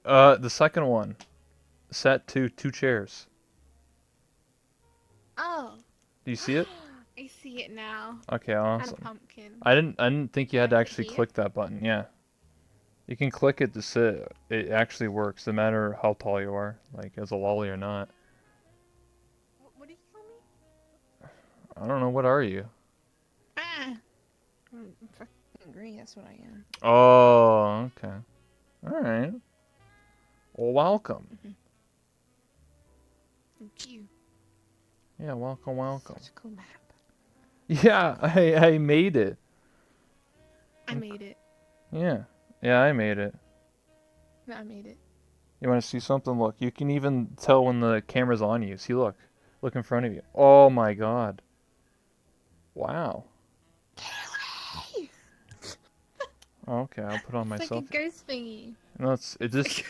The second one. Set to 2 chairs. Oh. Do you see it? I see it now. Okay, And a awesome. pumpkin. I didn't think you Can had I to sit actually here? click that button. Yeah. You can click it to sit. It actually works, no matter how tall you are, like as a lolly or not. What did you call me? I don't know, what are you? Ah! I'm fucking green, that's what I am. Oh, okay. Alright. Well, welcome. Thank you. Yeah, welcome, welcome. Such a cool map. Yeah, I made it. I made it. Yeah. Yeah, I made it. No, I made it. You want to see something? Look, you can even tell when the camera's on you. See, look. Look in front of you. Oh my god. Wow. Okay, I'll put on It's like a myself. ghost thingy. No, it just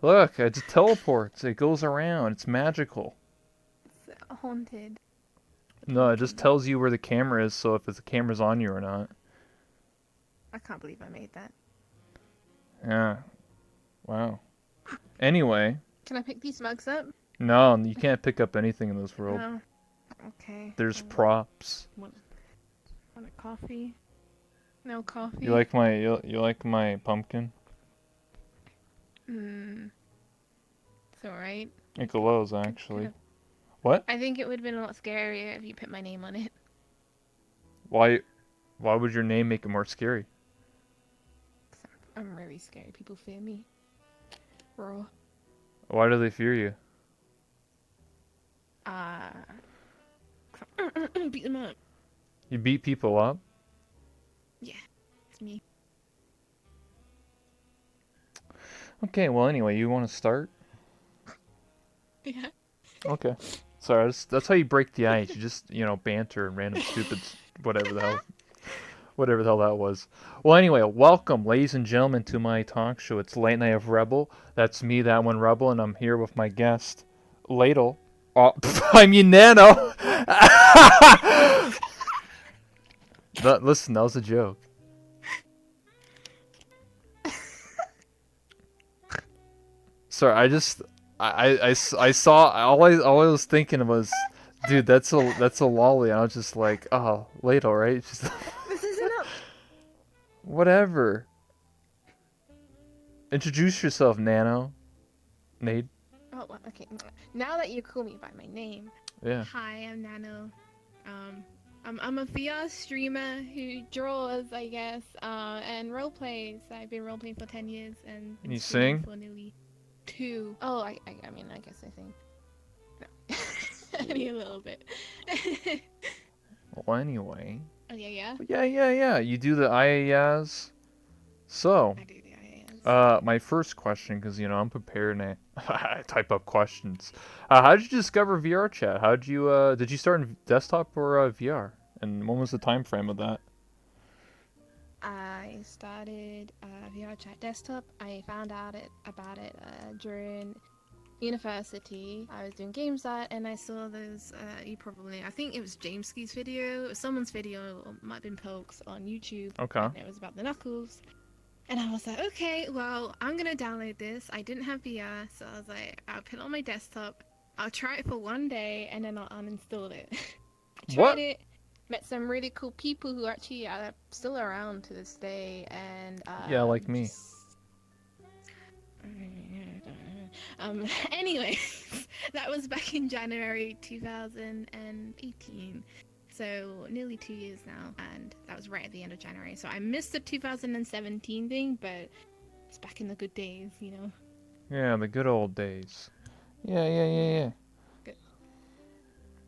look. It just teleports. It goes around. It's magical. It's haunted. The No, it just pumpkin. tells you where the camera is. So if the camera's on you or not. I can't believe I made that. Yeah. Wow. Anyway, Can I pick these mugs up? no, you can't pick up anything in this world. No. Okay. There's props. Want a coffee? No You coffee? like my you like my pumpkin? Hmm. It's alright. It glows actually. What? I think it would have been a lot scarier if you put my name on it. Why? Why would your name make it more scary? I'm really scary. People fear me. Raw. Why do they fear you? Uh. Beat them up. You beat people up? Yeah, it's me. Okay, well anyway, you want to start? Yeah. Okay. Sorry, that's how you break the ice. You just, banter and random stupid whatever the hell that was. Well, anyway, welcome, ladies and gentlemen, to my talk show. It's Late Night of Rebel. That's me, that one Rebel, and I'm here with my guest, Ladle. Oh, I mean Nano. Listen, that was a joke. Sorry, I saw all I was thinking was, dude, that's a lolly. And I was just like, oh, Ladle, right? Just This isn't up. whatever. Introduce yourself, Nano. Nade. Oh, well, okay. Now that you call me by my name. Yeah. Hi, I'm Nano. Um, I'm a VR streamer who draws, I guess, and role plays. I've been role playing for 10 years and Can been you streaming sing? for nearly 2. Oh, I mean, I guess I think. No. Only a little bit. Well, anyway. Oh, yeah? Yeah. You do the IAS. So, I do the IAS. my first question, because I'm prepared and I type up questions. How did you discover VR chat? Did you start in desktop or VR? And when was the time frame of that? I started VR chat desktop. I found out about it during university. I was doing games art and I saw those. I think it was Jameski's video. It was someone's video, or might have been Pokes on YouTube. Okay. And it was about the knuckles. And I was like, okay, well, I'm gonna download this. I didn't have VR, so I was like, I'll put it on my desktop. I'll try it for one day and then I'll uninstall it. What? Tried it. Met some really cool people who actually are still around to this day, and Yeah, like me. Anyway, that was back in January 2018, so nearly 2 years now, and that was right at the end of January. So I missed the 2017 thing, but it's back in the good days, Yeah, the good old days. Yeah. Good.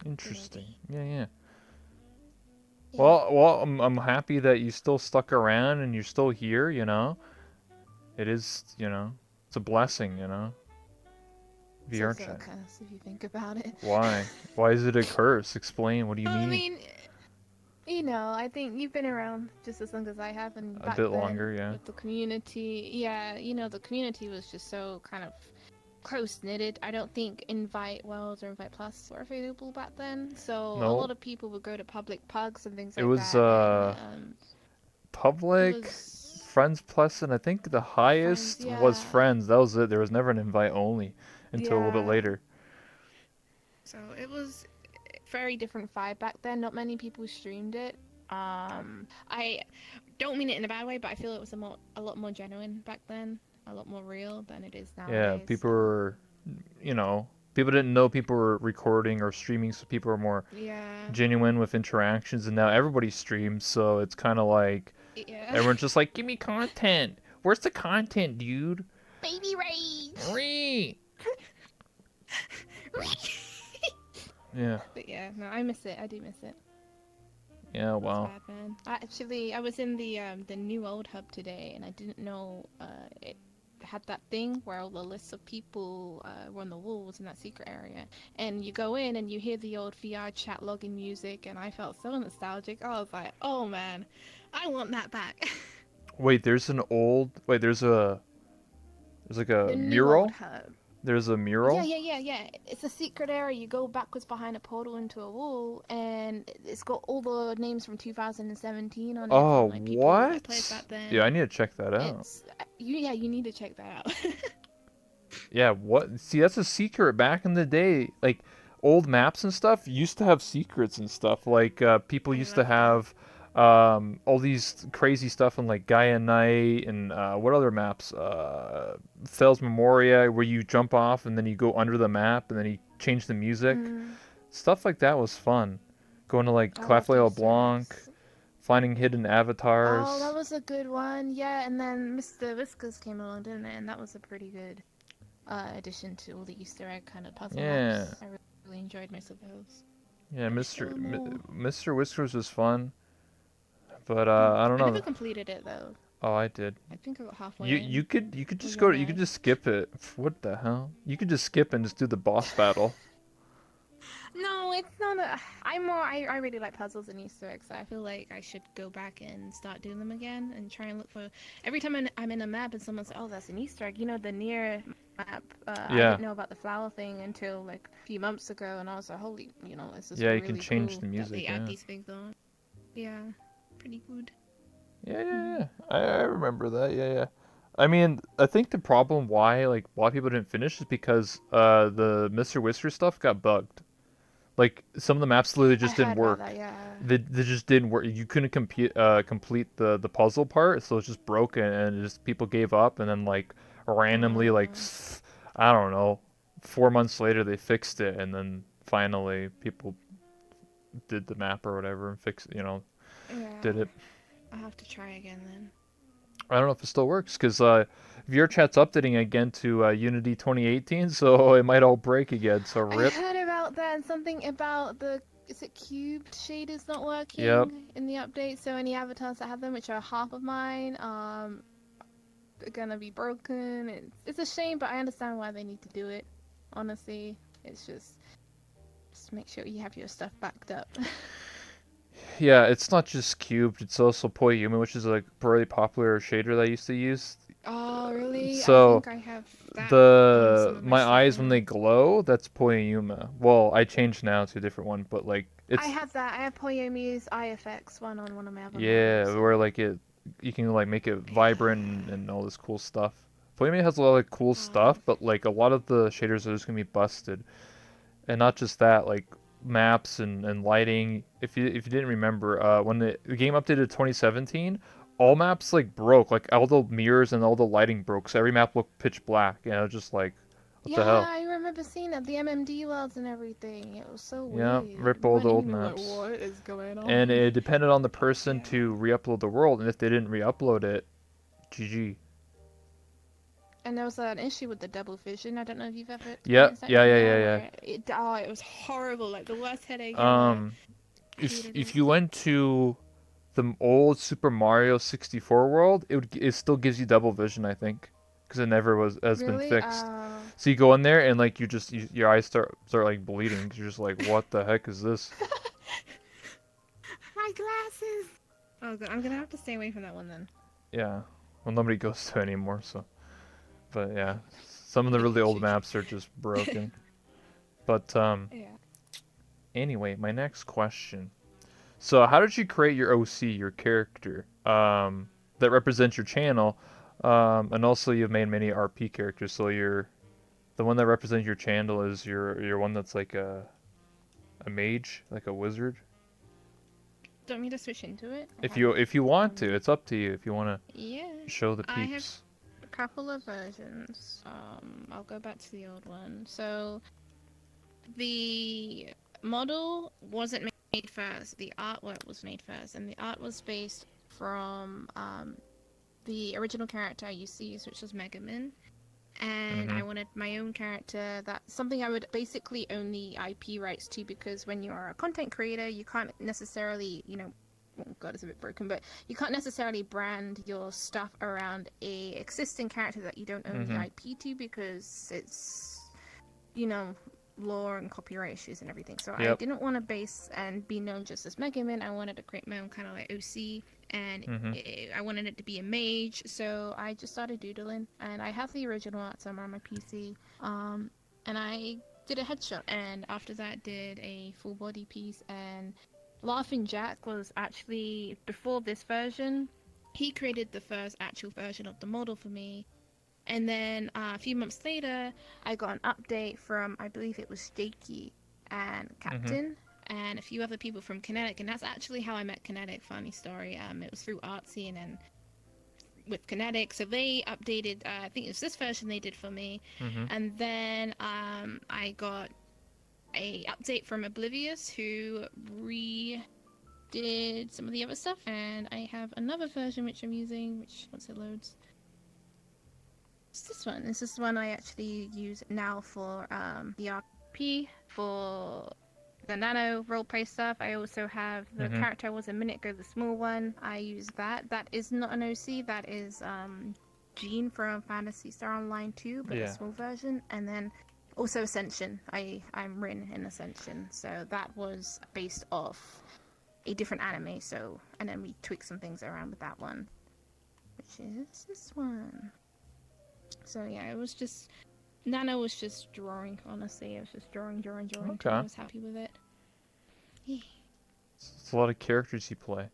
Interesting. Good Yeah. Yeah. Well, I'm happy that you still stuck around and you're still here. It is, it's a blessing. VR It's also a chat. curse if you think about it. Why? Why is it a curse? Explain. What do you I mean? mean, I think you've been around just as long as I have, and A back bit then longer, yeah. with the community, yeah, the community was just so kind of close-knitted. I don't think Invite Worlds or Invite Plus were available back then, so a No, lot of people would go to public pugs and things it like was that, and it public was Friends Plus, and I think the Friends, highest was yeah. Friends. That was it. There was never an invite only until a little bit Yeah. later. So it was very different vibe back then. Not many people streamed it. I don't mean it in a bad way, but I feel it was a lot more genuine back then, a lot more real than it is Yeah, nowadays. people So were, you know, people didn't know people were recording or streaming, so people were more yeah, genuine with interactions, and now everybody streams, so it's kind of like yeah. everyone's just like, give me content. Where's the content, dude? Baby rage. Ree. Yeah. But yeah, no, I miss it. I do miss it. Yeah. That's Wow. bad, man. I was in the new old hub today, and I didn't know it had that thing where all the lists of people were on the walls in that secret area, and you go in and you hear the old VR chat login music, and I felt so nostalgic. I was like, oh man, I want that back. Wait, there's an old. Wait, there's like a The new old mural. hub. There's a Yeah, mural. yeah, yeah, yeah. It's a secret area. You go backwards behind a portal into a wall, and it's got all the names from 2017 on it, Oh, from like people that played what? back Yeah, I then. need to check that out. It's you. Yeah, you need to check that out. Yeah, what? See, that's a secret. Back in the day, like old maps and stuff used to have secrets and stuff. Like people I used to love that. have all these crazy stuff on like Gaia Night and what other maps? Fells Memoria, where you jump off and then you go under the map and then you change the music. Mm, Stuff like that was fun. Going to like I love Clef the Le Easter Blanc, eggs. finding hidden Oh, that avatars. was a good one. Yeah, and then Mr. Whiskers came along, didn't it? And that was a pretty good addition to all the Easter egg kind of puzzle Yeah, maps. I really enjoyed most of those. yeah. I wish there were more. Mr. Whiskers was fun, but I don't I never know. completed it though. Oh, I did. I think I got You halfway you in. could you could Was just your go to, you could bad? just skip it. What the hell? You could just skip and just do the boss battle. No, it's not a. I'm more. I really like puzzles and Easter eggs. So I feel like I should go back and start doing them again and try and look for. Every time I'm in a map and someone says, "Oh, that's an Easter egg," you know, the near map. I Yeah, didn't know about the flower thing until like a few months ago, and I was like, "Holy, this is yeah. You can really change cool the that music. they add Yeah, these things on." Yeah, pretty good. yeah, yeah, Mm. yeah. I remember that. Yeah, yeah. I mean, I think the problem why people didn't finish is because the Mr. Whisker stuff got bugged. Like some of the maps literally I just didn't heard about work. that. Yeah. They just didn't work. You couldn't complete the puzzle part, so it's just broken, and it just people gave up, and then like randomly Uh, I don't know, 4 months later they fixed it, and then finally people did the map or whatever and did yeah. it. I have to try again then. I don't know if it still works because VRChat's updating again to Unity 2018, so it might all break again. So I rip. heard about that and something about the is it cubed shaders not Yep. working in the update. So any avatars that have them, which are half of mine, are gonna be broken. It's a shame, but I understand why they need to do it. Honestly, it's just make sure you have your stuff backed up. Yeah, it's not just cubed; it's also Poyuma, which is like a really popular shader that I used to use. Oh, really? I So think I have that on some the of my my stuff eyes when now. they glow, that's Poyuma. Well, I changed now to a different one, but like I it's have that. I have Poyomi's IFX one on one of my other yeah, maps. where like you can like make it vibrant and all this cool stuff. Poyuma has a lot of cool Yeah. stuff, but like a lot of the shaders are just gonna be busted. And not just that, like maps and lighting. If you didn't remember, when the game updated 2017, all maps like broke, like all the mirrors and all the lighting broke, so every map looked pitch black. And I was just like, what the Yeah, hell? I remember seeing that, the MMD worlds and everything. It was so Yeah, weird. rip We all weren't the old even like, maps. what is going And on? it depended on the person Yeah. to re-upload the world, and if they didn't re-upload it, GG. And there was an issue with the double vision. I don't know if you've ever Yeah, experienced that yeah, yeah, either, yeah, where it was horrible, like the worst headache yeah. ever. Hated If it. you went to the old Super Mario 64 world, it still gives you double vision, I think, because it never was has been Really? fixed. So you go in there and like your eyes start like bleeding. 'Cause you're just like, what the heck is this? My glasses! Oh, God. I'm gonna have to stay away from that one then. Yeah. Well, nobody goes to it anymore, so. But yeah, some of the really old maps are just broken. But Yeah. anyway, my next question. So how did you create your OC, your character? that represent your channel, and also you've made many RP characters. So the one that represents your channel is your one that's like a mage, like a wizard. Do you want me to switch into it? I If have you want to, um it's up to you. If you want yeah. to show the I have peeps. a couple of versions. I'll go back to the old one. So the model wasn't made first. The artwork was made first, and the art was based from the original character I used to use, which was Mega Man. And Mm-hmm. I wanted my own character. That's something I would basically own the IP rights to, because when you're a content creator, you can't necessarily, oh god, it's a bit broken, but you can't necessarily brand your stuff around a existing character that you don't own the Mm-hmm. IP to, because it's, you know, law and copyright issues and everything. So I Yep. didn't want to base and be known just as Mega Man. I wanted to create my own kind of like OC, and Mm-hmm. I wanted it to be a mage. So I just started doodling, and I have the original art somewhere on my PC. And I did a headshot, and after that did a full body piece. And Laughing Jack was actually before this version. He created the first actual version of the model for me, and then a few months later, I got an update from, I believe it was Jakey and Mm-hmm. Captain and a few other people from Kinetic. And that's actually how I met Kinetic. Funny story. It was through Artsy and then with Kinetic. So they updated, I think it was this version they did for me. Mm-hmm. And then I got a update from Oblivious, who redid some of the other stuff. And I have another version which I'm using, which once it loads. It's this one. This is one I actually use now for the RP, for the nano roleplay stuff. I also have the Mm-hmm. character I was a minute ago, the small one. I use that. That is not an OC. That is Jean from Phantasy Star Online 2, but a Yeah. small version. And then also Ascension. I'm Rin in Ascension, so that was based off a different anime. So, and then we tweaked some things around with that one, which is this one. So yeah, it was just Nano was just drawing. Honestly, it was just drawing until I Okay. was happy with it. Yeah. It's a lot of characters you play.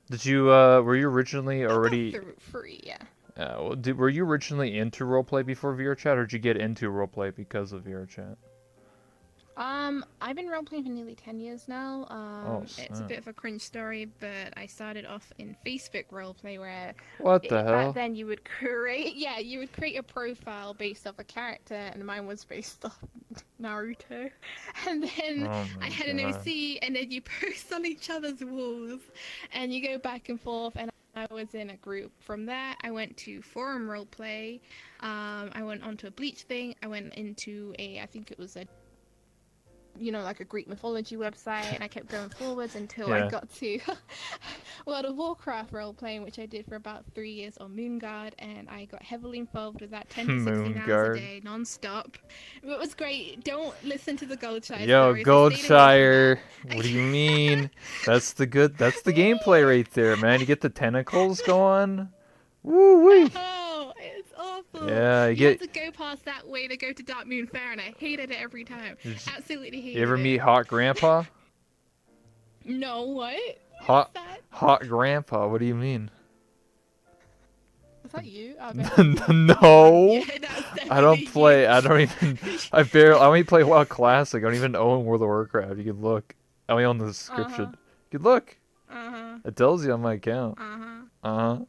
Did you were you originally About already three, yeah. were you originally into roleplay before VR chat, or did you get into roleplay because of VR chat? I've been role playing for nearly 10 years now. Oh It's a snap! bit of a cringe story, but I started off in Facebook roleplay where What the back hell? then you would create, yeah, you would create a profile based off a character, and mine was based off Naruto. And then Oh I my had an god. OC, and then you post on each other's walls, and you go back and forth. And I was in a group. From there, I went to forum roleplay. I went onto a Bleach thing. I went into I think it was a like a Greek mythology website, and I kept going forwards until I Yeah. got to World of Warcraft role playing, which I did for about 3 years on Moonguard, and I got heavily involved with that 10 to 16 Moon hours a guard. day, non-stop. It was great. Don't listen to the Goldshire Yo, stories. I stayed away from that. Goldshire. What do you mean? That's the gameplay right there, man. You get the tentacles going. Woo wee. Oh, it's awful. Yeah, You have to go past that way to go to Dark Moon Fair, and I hated it every time. Absolutely you ever hated meet it. Hot Grandpa? No, what? What is Hot that? Hot Grandpa. What do you mean? Is that you? I bet it's you. No. Yeah, that's I don't definitely play. you. I don't even. I only play WoW Classic. I don't even own World of Warcraft. You can look. I only own the Uh-huh. subscription. You can look. Uh-huh. It tells you on my account. Uh-huh. Uh huh.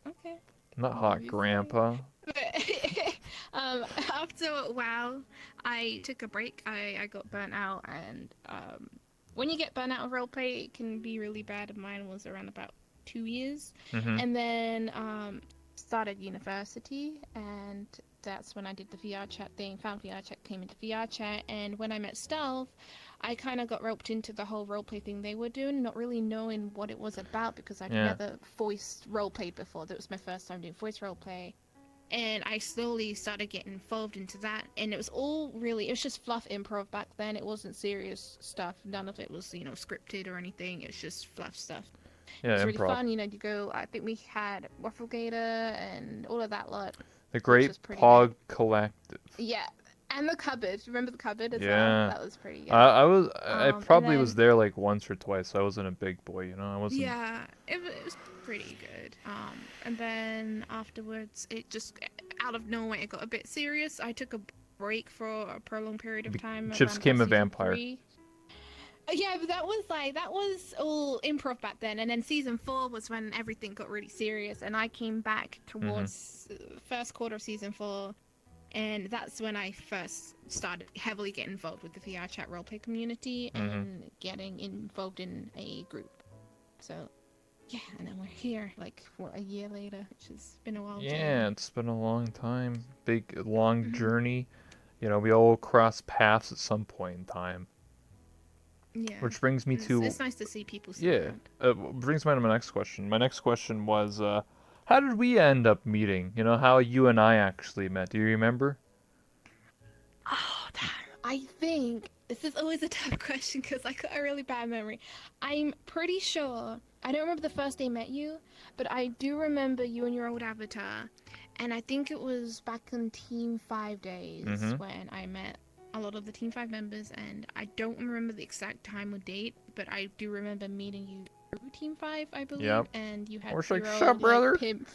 Okay. Not Whatever Hot you say. Grandpa. But after a while, I took a break. I got burnt out, and when you get burnt out of roleplay, it can be really bad. And mine was around about 2 years. Mhm. And then started university, and that's when I did the VR chat thing. Found VR chat, came into VR chat, and when I met Stealth, I kind of got roped into the whole roleplay thing they were doing, not really knowing what it was about, because I'd Yeah. never voiced roleplayed before. That was my first time doing voice roleplay. And I slowly started getting involved into that, and it was all really, it was just fluff improv back then. It wasn't serious stuff. None of it was, scripted or anything. It was just fluff stuff. It Yeah. was really Improv. fun. You go, I think we had Wafflegator and all of that lot, The which Great was pretty good. Pog Collective. Yeah. And the cupboard. Remember the cupboard as well? Yeah. That was pretty good. I And probably was then there like once or twice. I wasn't a big boy, you know. I wasn't. yeah, it was pretty good. And then afterwards, it just out of nowhere it got a bit serious. I took a break for a prolonged period of time Chips around about became a season vampire. 3. Yeah, but that was all improv back then, and then season 4 was when everything got really serious, and I came back Mhm. towards first quarter of season 4, and that's when I first started heavily getting involved with the VR chat roleplay community Mhm. and getting involved in a group. So yeah, and then we're here like what, a year later, which has been a wild Yeah, journey. it's been a long time. Big long Mhm. journey. You know, we all cross paths at some point in time. Yeah, Which brings me to it's nice to see people still yeah, around. brings me to my next question. My next question was, how did we end up meeting? You know, how you and I actually met. Do you remember? Oh, damn. I think this is always a tough question because I got a really bad memory. I'm pretty sure. I don't remember the first day I met you, but I do remember you and your old avatar. And I think it was back in Team 5 days Mm-hmm. when I met a lot of the Team 5 members. And I don't remember the exact time or date, but I do remember meeting you through Team 5, I believe. Yep. And you I had was like, your "Sup, old, like, brother?" pimp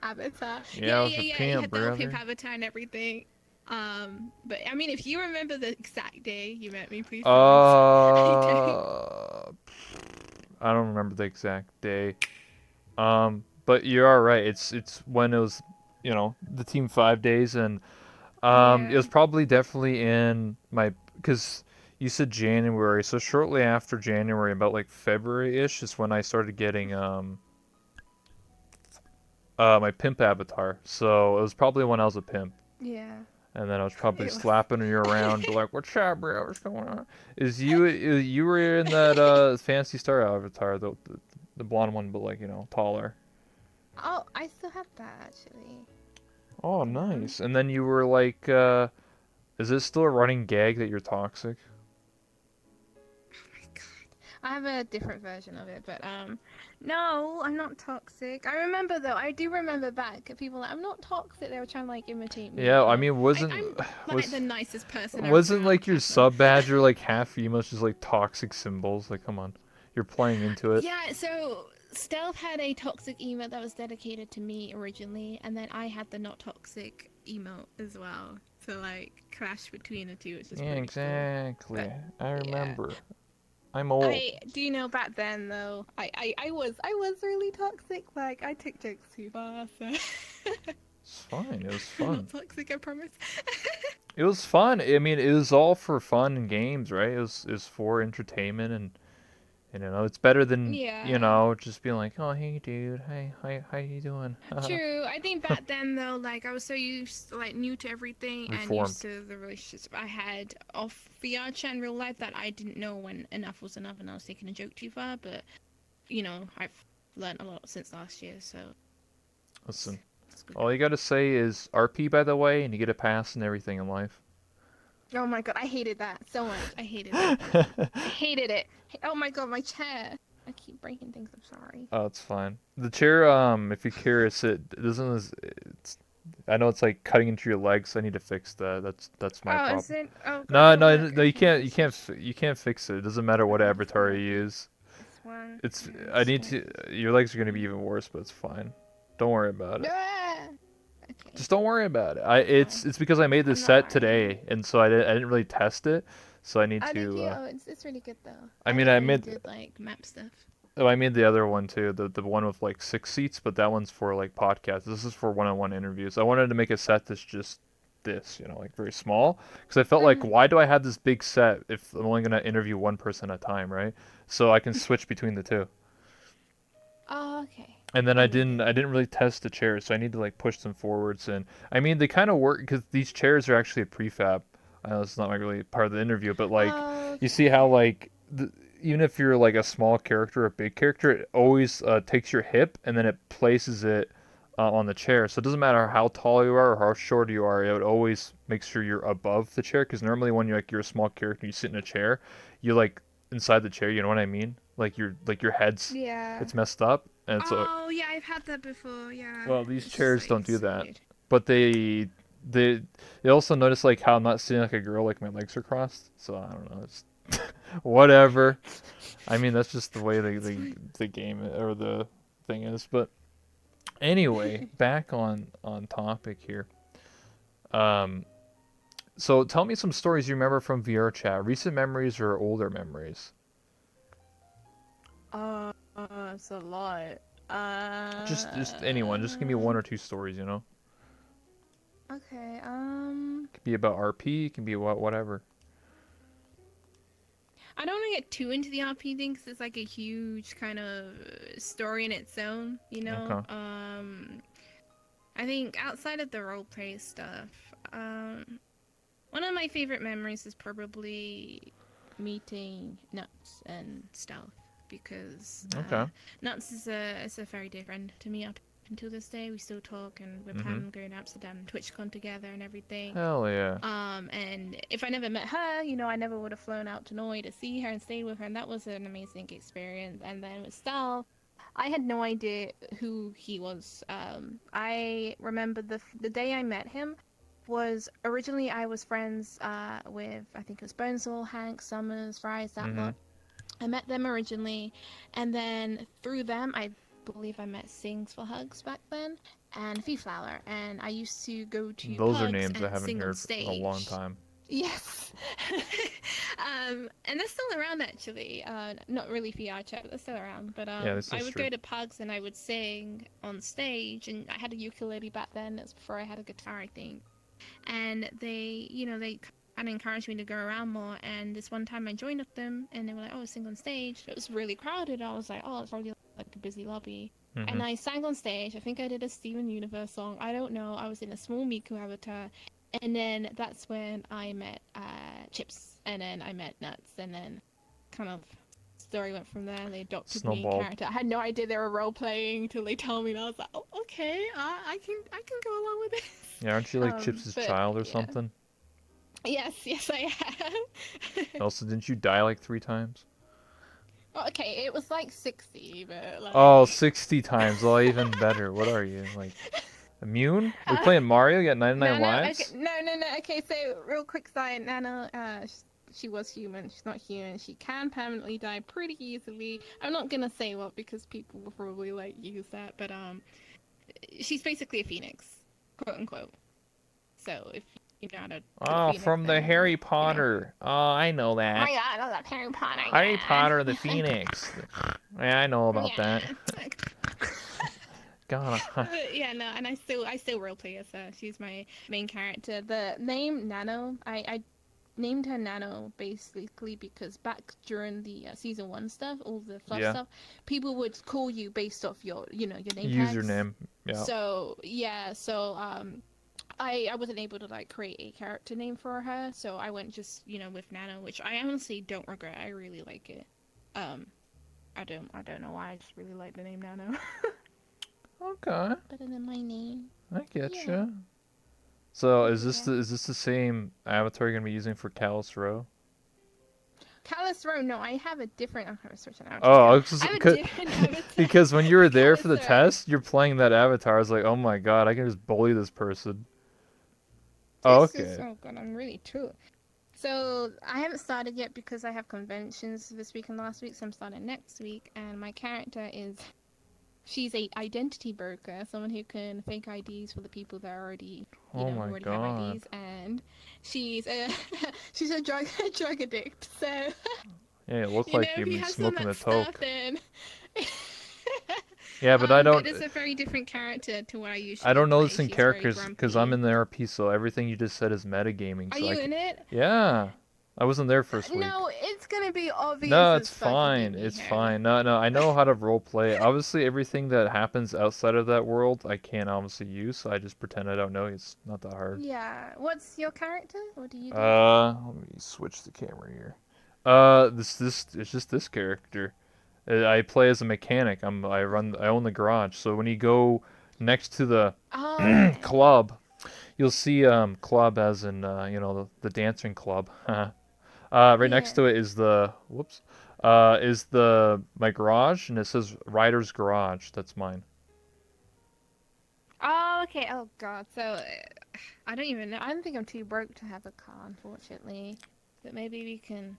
avatar. Yeah, Yeah, I was yeah, a yeah. You pimp, had the old pimp brother. avatar and everything. But I mean, if you remember the exact day you met me, please tell me. I don't. Uh, I don't remember the exact day. But you are right. It's when it was, you know, the Team 5 days, and it Yeah. was probably definitely in my because you said January, so shortly after January, about like February-ish, is when I started getting my pimp avatar. So it was probably when I was a pimp. Yeah. And then I was probably It was. slapping you around, be like, "What's up, bro? What's going on?" You were in that Fancy Star avatar, the blonde one, but like taller. Oh, I still have that actually. Oh, Hold on. nice. And then you were like, is it still a running gag that you're toxic? Oh my god. I have a different version of it, but no, I'm not toxic. I remember though. I do remember back at people like I'm not toxic. They were trying to like imitate me. Yeah, I mean, I'm like the was nicest person wasn't around, like your Catherine. sub badge or like half females just like toxic symbols? Like, come on, you're playing into it. Yeah, so Stealth had a toxic emote that was dedicated to me originally, and then I had the not toxic emote as well. So like clash between the two, which is Yeah, pretty cool. But exactly. I yeah. remember. I'm old. I do you know back then though, I was really toxic, like I took jokes too far, so It's fine. It was I'm not fun. toxic, I promise. It was fun. I mean, it was all for fun and games, right? It was for entertainment, and it's better than Yeah. just being like, "Oh, hey, dude. Hey, how you doing?" True. I think back then though, like I was so used like new to everything and used Reformed. to the relationships I had off VR chat in real life that I didn't know when enough was enough and I was taking a joke too far. But I've learned a lot since last year, so it's, Listen, it's good. all you gotta say is RP, by the way, and you get a pass and everything in life. Oh my god, I hated that so much. I hated it. I hated it. Oh my god, my chair. I keep breaking things. I'm sorry. Oh, it's fine. The chair, if you're curious, it doesn't. It's, I know it's like cutting into your legs. I need to fix that. That's my Oh, is problem. it? Oh god, No, it'll no, work. no. You Okay, can't. You let's can't. switch. You can't fix it. It doesn't matter what Okay, let's avatar you work it. use. This one. It's. And I this need one. to. Your legs are gonna be even worse, but it's fine. Don't worry about it. Ah! Okay, Just don't worry about it. that's fine. It's because I made this I'm not set worrying. today, and so I didn't really test it. So I need Oh, did to. you? Oh, it's really good though. I I mean, like I when you made. did like map stuff. Oh, I made the other one too. The one with like 6 seats, but that one's for like podcasts. This is for one-on-one interviews. I wanted to make a set that's just this, like very small, because I felt like, Mhm. why do I have this big set if I'm only gonna interview one person at a time, right? So I can switch between the two. Oh, okay. And then I I'm with didn't you. I didn't really test the chairs, so I need to like push them forwards. And I mean, they kind of work because these chairs are actually a prefab. I know it's not like really part of the interview, but like you see how Okay. like even if you're like a small character or a big character, it always takes your hip and then it places it on the chair. So it doesn't matter how tall you are or how short you are, it would always make sure you're above the chair. Because normally when you're a small character, you sit in a chair, you like inside the chair. You know what I mean? Like your head's Yeah. it's messed up, and so Oh, yeah, I've had that before. Yeah, well, these it's chairs don't do it's that, weird. but they they also notice like how I'm not sitting like a girl, like my legs are crossed. So I don't know. It's whatever. I mean, that's just the way the game or the thing is. But anyway, back on topic here. Um, so tell me some stories you remember from VR chat, recent memories or older memories. It's a lot. Just anyone. Just give me one or two stories. You know, Okay. it could be about RP. It can be whatever. I don't want to get too into the RP thing because it's like a huge kind of story in its own, you know. Okay. I think outside of the roleplay stuff, one of my favorite memories is probably meeting Nuts and Stealth because Okay. Nuts is a very dear friend to me up until this day. We still talk and we're Mhm. planning on going to Amsterdam, TwitchCon together and everything. Hell yeah. And if I never met her, you know, I never would have flown out to Norway to see her and stayed with her, and that was an amazing experience. And then with Stealth, I had no idea who he was. I remember the day I met him was originally I was friends with I think it was Bonesall, Hank, Summers, Fries, that Mhm. lot. I met them originally, and then through them I believe I met Sings for Hugs back then and Flower, and I used to go to Those are pugs names I and haven't sing on heard for a long stage. time. Yes. And they're still around actually. Not really VR chat, but they're still around. But Yeah, this I is would true. go to pugs and I would sing on stage, and I had a ukulele back then. That's before I had a guitar, I think. And they, you know, they kind of encouraged me to go around more. And this one time I joined with them, and they were like, "Oh, sing on stage." It was really crowded. I was like, "Oh, it's probably like a busy lobby." And Mhm. I sang on stage. I think I did a Steven Universe song. I don't know. I was in a small Miku avatar, and then that's when I met Chips, and then I met Nuts, and then kind of story went from there. They adopted me in Snowballed. character. I had no idea they were role playing till they told me, and I was like, oh, okay, I can go along with this. Yeah, aren't you like Chips' But child or yeah, something? yes, I have. Also, didn't you die like 3 times? Okay, it was like 60, but Oh, like 60 times. Oh, even better. What are you? Like, immune? Are you uh, playing Mario? You got 99 Nano. Okay, lives? no. Okay, so real quick side, Nano. She was human. She's not human. She can permanently die pretty easily. I'm not gonna say what because people will probably like use that, but she's basically a phoenix, quote unquote. So if you know how to do a Oh, phoenix, from the then Harry you know. Potter. Oh, I know Oh my that. god, I love Harry Potter. Harry Yeah, Potter the Phoenix. Yeah, I know about that. yeah. God, Yeah, no, and I still roleplay as her. She's my main character. The name Nano, I named her Nano basically because back during the season one stuff, all the fluff yeah. stuff, people would call you based off your name tags. Username. Yeah. So yeah, so I wasn't able to like create a character name for her, so I went just with Nano, which I honestly don't regret. I really like it. Um, I don't know why. I just really like the name Nano. Okay. Better than my name. I get Yeah, you. So yeah. is this the same avatar you're gonna be using for Callus Row? Callus Row, no, I have a different. I'm gonna switch an avatar Oh, now. I have a different avatar because when you for were there for Callus the Row. test, you're playing that avatar. I was like, oh my god, I can just bully this person. Oh, This is okay. oh god, I'm really true. So I haven't started yet because I have conventions this week and last week, so I'm starting next week. And my character is she's a identity broker, someone who can fake IDs for the people that are already Oh who my already have god. IDs, and she's a she's a drug addict. So Yeah, it looked like if you've you been have some of smoking the that stuff, toke. then Yeah, but I but don't. it's a very different character to what I I usually don't know play. this in She's very characters because I'm grumpy. in the RP, so everything you just said is metagaming. Are So you in it? yeah, I wasn't there first week. No, it's gonna be obvious No, as it's fuck if you fine. meet It's her. fine. No, no, I know how to role play. Obviously, everything that happens outside of that world, I can't obviously use. So I just pretend I don't know. It's not that hard. Yeah. What's your character? What do you do? Let me switch the camera here. This it's just this character. I play as a mechanic. I own the garage. So when you go next to the Oh, okay. club, you'll see club as in the dancing club. Right next Yeah. to it is the whoops, is the my garage, and it says Ryder's Garage. That's mine. Oh, okay. Oh God. So I don't even know. I don't think I'm too broke to have a car, unfortunately. But maybe we can.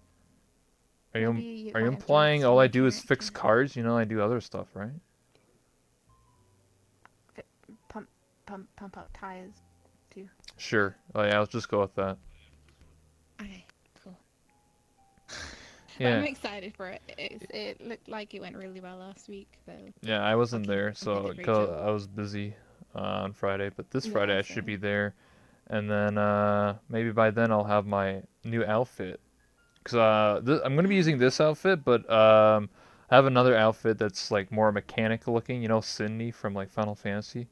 Are Maybe you you are you might enjoy implying this for all I my do is character. fix cars? You know I do other stuff, right? Pump, pump up tires too. Sure. Oh yeah, let's just go with that. Okay, cool. But I'm Yeah. excited for it. It looked like it went really well last week, so Yeah, I I'll wasn't keep there, with so it, 'cause Rachel. I was busy on Friday, but this Friday Yeah, I should be same. there, and then maybe by then I'll have my new outfit. 'Cause I'm gonna be using this outfit, but I have another outfit that's like more mechanical looking. You know, Sydney from like Final Fantasy.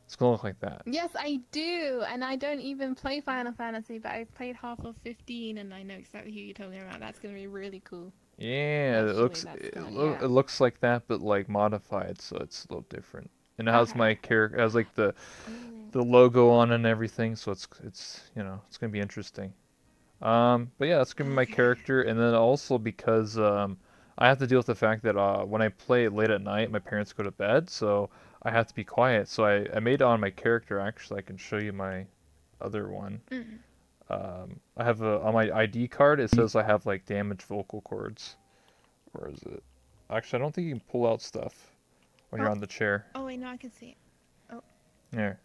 It's gonna look like that. Yes, I do, and I don't even play Final Fantasy, but I've played half of 15, and I know exactly who you're talking about. That's gonna be really cool. Yeah, Actually, that's gonna, it yeah. looks like that, but like modified, so it's a little different. And it has my Okay. character, it has like Oh. the logo on and everything, so it's it's gonna be interesting. But yeah, that's gonna be my Okay. character, and then also because I have to deal with the fact that when I play late at night, my parents go to bed, so I have to be quiet. So I made it on my character. Actually, I can show you my other one. Mm. I have on my ID card. It says I have like damaged vocal cords. Where is it? Actually, I don't think you can pull out stuff when you're Oh, on the chair. oh wait, no, I can see it. Oh. Here,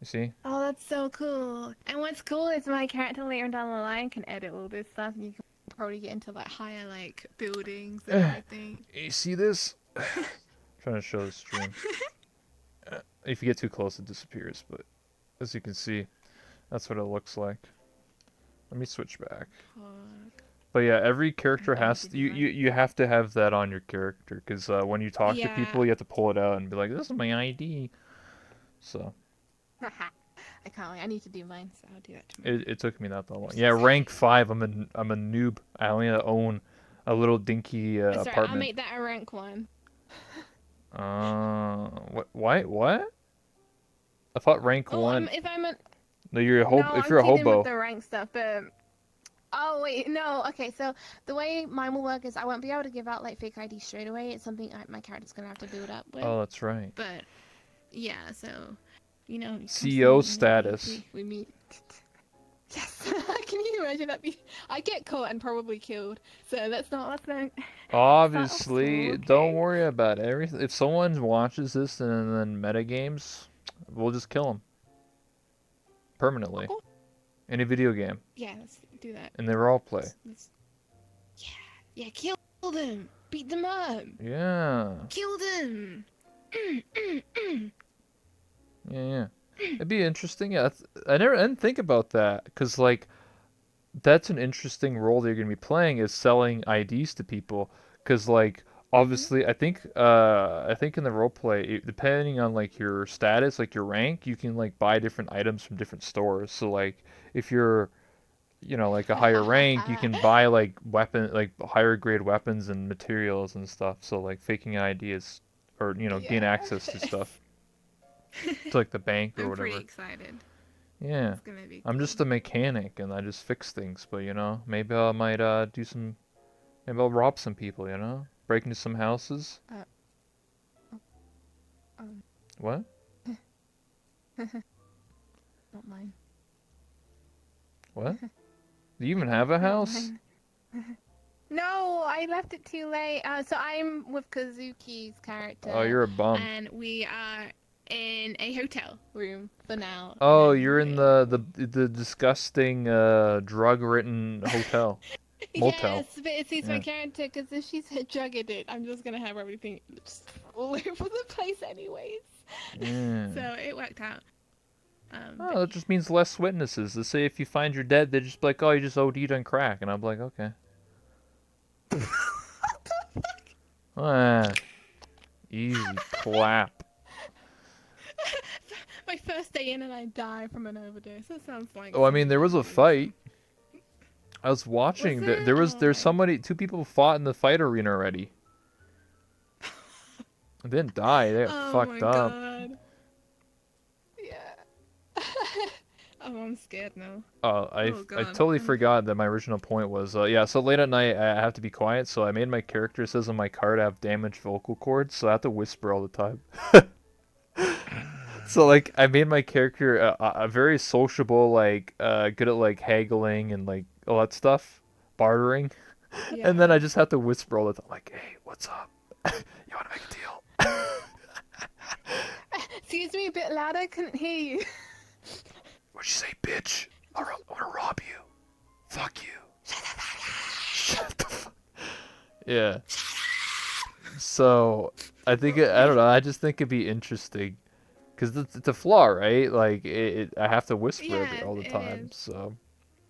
you see? Oh, that's so cool. And what's cool is my character later down the line can edit all this stuff, and you can probably get into like higher like buildings and everything. You see this? Trying to show the stream. If you get too close, it disappears. But as you can see, that's what it looks like. Let me switch back. Fuck. But yeah, every I'm character going has to to, do that. you have to have that on your character because when you talk to Yeah. people, you have to pull it out and be like, "This is my ID." So I can't wait. I need to do mine, so I'll do that tomorrow. it took me not that long. I'm so Yeah, rank excited. 5. I'm a noob. I only own a little dinky Sorry, I'll apartment. make that a rank one. What? Why? What? I thought rank Oh, one. if I'm a No, you're a no, hobo. If I'm you're a kidding with hobo. the rank stuff, but oh wait, no. Okay, so the way mine will work is I won't be able to give out like fake ID straight away. It's something my character's gonna have to build up with. Oh, that's right. But yeah, so you come see CEO me. We status. we meet. Yes, can you imagine that? I get caught and probably killed. So let's not Obviously, don't okay. worry about everything. If someone watches this and then metagames, we'll just kill them permanently Oh, in a video game, yeah, let's do that. and they role play. Let's yeah, yeah, kill them, beat them up, Yeah, kill them. yeah. It'd be interesting. Yeah, I didn't think about that because like that's an interesting role that you're gonna be playing is selling IDs to people. Because like Mhm. obviously, I think in the role play, depending on like your status, like your rank, you can like buy different items from different stores. So like if you're like a higher rank, you can buy like like higher grade weapons and materials and stuff. So like faking ideas or gain Yeah. access to stuff to like the bank or I'm pretty whatever. excited. Yeah. It's gonna be I'm cool. just a mechanic and I just fix things, but maybe I might maybe I'll rob some people, break into some houses. Uh, oh, um, What? not mine. What? Do you even have a Not house? mine. No, I left it too late. So I'm with Kazuki's Oh, character, you're a bum. and we are in a hotel room for now, and Oh, then you're in we're the disgusting drug-ridden hotel. yes, Motel. but it suits my Yeah. character because if she's a drug addict, I'm just gonna have everything just all over the place anyways. Yeah. So it worked out. But Oh, that yeah. just means less witnesses. They say if you find you're dead, they just be like, "Oh, you just OD'd on crack," and I'm like, "Okay." Ah, easy clap. My first day in and I die from an overdose. That sounds like Oh, I mean, something there I was a would do. fight. I was Was watching. it? There's Oh. somebody, two people fought in the fight arena already. They didn't die. They got Oh fucked my up. god. Yeah. Oh, I'm scared now. Oh I god. totally forgot that my original point was yeah. So late at night I have to be quiet. So I made my character, it says on my card I have damaged vocal cords, so I have to whisper all the time. So like I made my character a very sociable, like good at like haggling and like all that stuff, bartering, and then Yeah. I just have to whisper all the time, like, "Hey, what's up? You want to make a deal?" Excuse me, a bit louder. I couldn't hear you. What'd you say, bitch? Just I want to rob you. Fuck you. Shut the fuck. Yeah. So I think I don't know. I just think it'd be interesting because it's a flaw, right? Like I have to whisper yeah, all the it time. is. So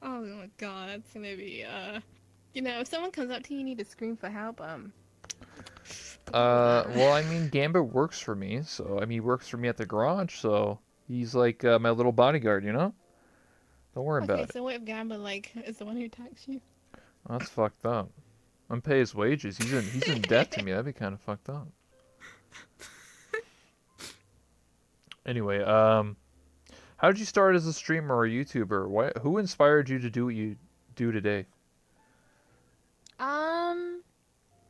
Oh my god, it's gonna be if someone comes up to you, you need to scream for help. Blah. well, I mean, Gambit works for me. So I mean, he works for me at the garage. So he's like my little bodyguard, you know? Don't worry Okay, about it. so what if Gamba is the one who attacks you? That's fucked up. I'm pay his wages. He's in debt to me. That'd be kind of fucked up. Anyway, how did you start as a streamer or a YouTuber? Who inspired you to do what you do today? um,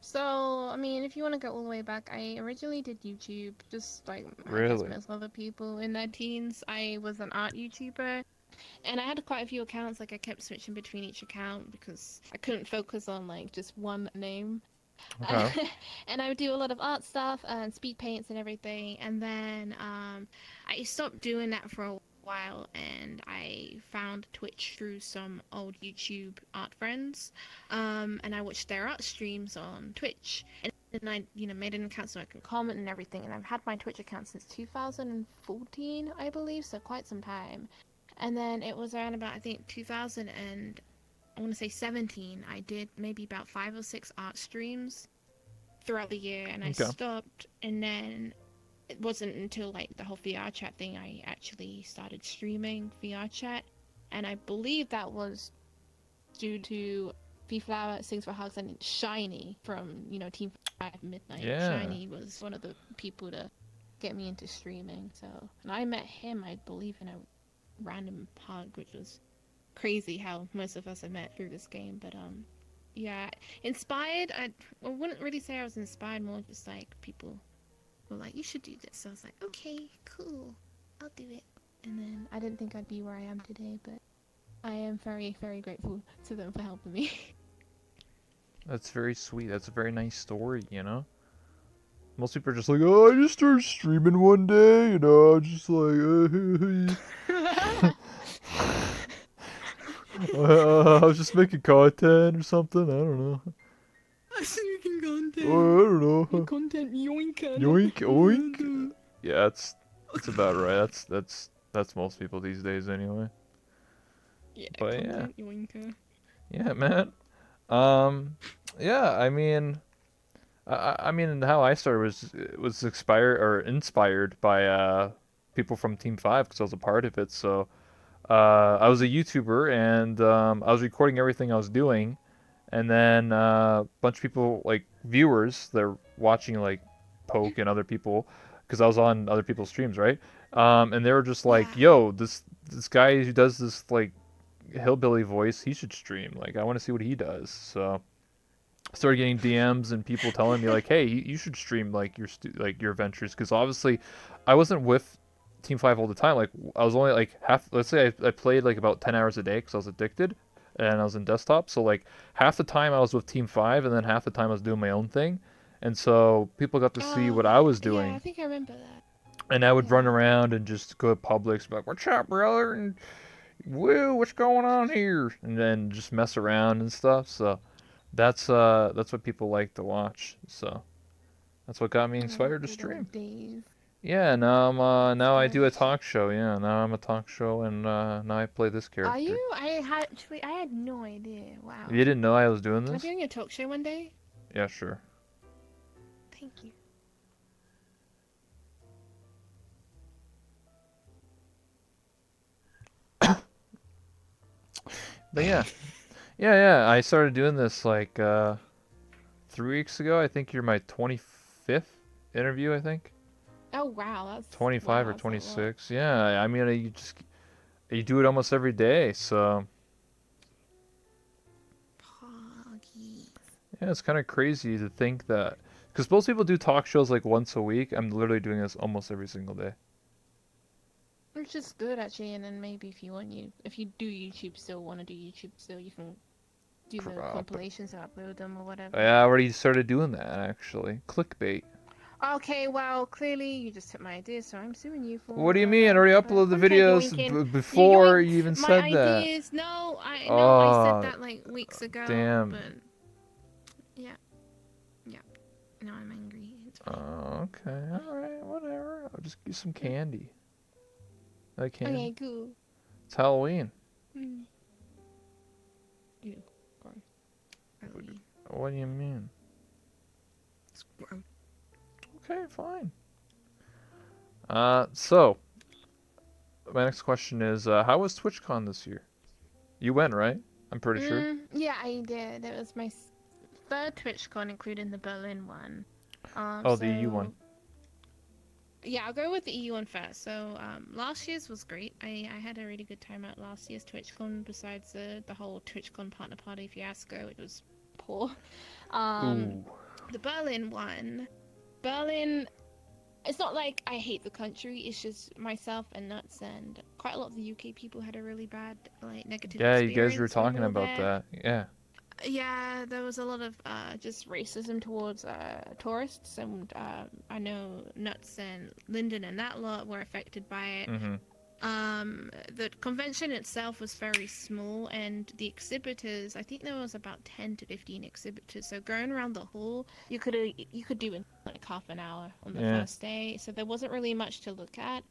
so I mean, if you want to go all the way back, I originally did YouTube, just like I guess Really? most other people in their teens. I was an art YouTuber. And I had quite a few accounts, like I kept switching between each account because I couldn't focus on like just one name. Okay. And I would do a lot of art stuff and speed paints and everything. And then I stopped doing that for a while and I found Twitch through some old YouTube art friends. And I watched their art streams on Twitch. And then I, made an account so I could comment and everything. And I've had my Twitch account since 2014, I believe, so quite some time. And then it was around about I think 2000 and I want to say 17. I did maybe about 5 or 6 art streams throughout the year, and I Okay. stopped. And then it wasn't until like the whole VR chat thing I actually started streaming VR chat, and I believe that was due to Flower Sings for Hugs and Shiny from Team 5 Midnight. Yeah. Shiny was one of the people to get me into streaming. So, and I met him, I believe, in a random park, which was crazy how most of us have met through this game. But yeah, inspired. I wouldn't really say I was inspired. More just like people were like, "You should do this." So I was like, "Okay, cool, I'll do it." And then I didn't think I'd be where I am today, but I am very, very grateful to them for helping me. That's very sweet. That's a very nice story, you know? Most people are just like, oh, I just started streaming one day, you know, just like, I was just making content or something. I don't know. Making content. Oh, I don't know. Content yoinker, not Yoink, oink. the. Yeah, that's about right. That's most people these days anyway. Yeah, But yeah, content yoinker. yeah, man. Um, yeah. I mean, how I started was inspired by people from Team Five because I was a part of it. So I was a YouTuber and I was recording everything I was doing, and then a bunch of people like viewers they're watching like Poke and other people because I was on other people's streams, right? And they were just like, Yeah. "Yo, this guy who does this like hillbilly voice, he should stream. Like, I want to see what he does." So I started getting DMs and people telling me like, "Hey, you should stream like your adventures," because obviously, I wasn't with Team Five all the time. Like, I was only like half. Let's say I played like about 10 hours a day because I was addicted, and I was in desktop. So like half the time I was with Team Five, and then half the time I was doing my own thing. And so people got to see what I was Yeah, I doing, think I remember that. and I would run Yeah. around and just go to Publix, be like, "What's up, brother?" and "Woo, what's going on here?" and then just mess around and stuff. So that's what people like to watch. So that's what got me Oh, inspired to good stream. old days. Yeah, now I do a Inspiration. talk show. Yeah, now I'm a talk show and now I play this Are character. you? I had no idea. You Wow. didn't know I was doing Can I be this? on your talk show one day? Yeah, sure. Thank you. But yeah. Yeah, I started doing this like 3 weeks ago. I think you're my 25th interview, I think. Oh wow, 25 or that's a lot. 26. Yeah, I mean you do it almost every day, so Poggy. yeah, it's kind of crazy to think that because most people do talk shows like once a week. I'm literally doing this almost every single day. which is good actually. And then maybe if you do YouTube still, want to do YouTube still, you can do the compilations and upload them or whatever. Yeah, I already started doing that actually. Clickbait. Okay, well, clearly you just took my idea, so I'm suing you for What do you mean? I already uploaded the content videos yoinking. You before you yoinked even my said that. ideas. No, I said Oh, that like weeks ago, damn. but yeah, yeah. Now I'm angry. It's fine. Okay, alright, whatever. I'll just get some candy. Like candy? Okay, cool. It's Halloween. Mm. Ew, gross. Halloween. What do you mean? It's gross. Okay, fine. So, my next question is, how was TwitchCon this year? You went, right? I'm pretty sure. Yeah, I did. It was my third TwitchCon, including the Berlin one. Oh, the EU one. Yeah, I'll go with the EU one first. So, last year's was great. I had a really good time at last year's TwitchCon. Besides the whole TwitchCon partner party fiasco, it was poor. Ooh. The Berlin one, Berlin. It's not like I hate the country. It's just myself and Nuts and quite a lot of the UK people had a really bad, like, negative Yeah, experience. you guys were when we talking were about there. that. Yeah. Yeah, there was a lot of just racism towards tourists, and I know Nuts and Lyndon and that lot were affected by it. Mm-hmm. The convention itself was very small, and the exhibitors, I think there was about 10 to 15 exhibitors. So going around the hall, you could do in like half an hour on the first day. So there wasn't really much to look at.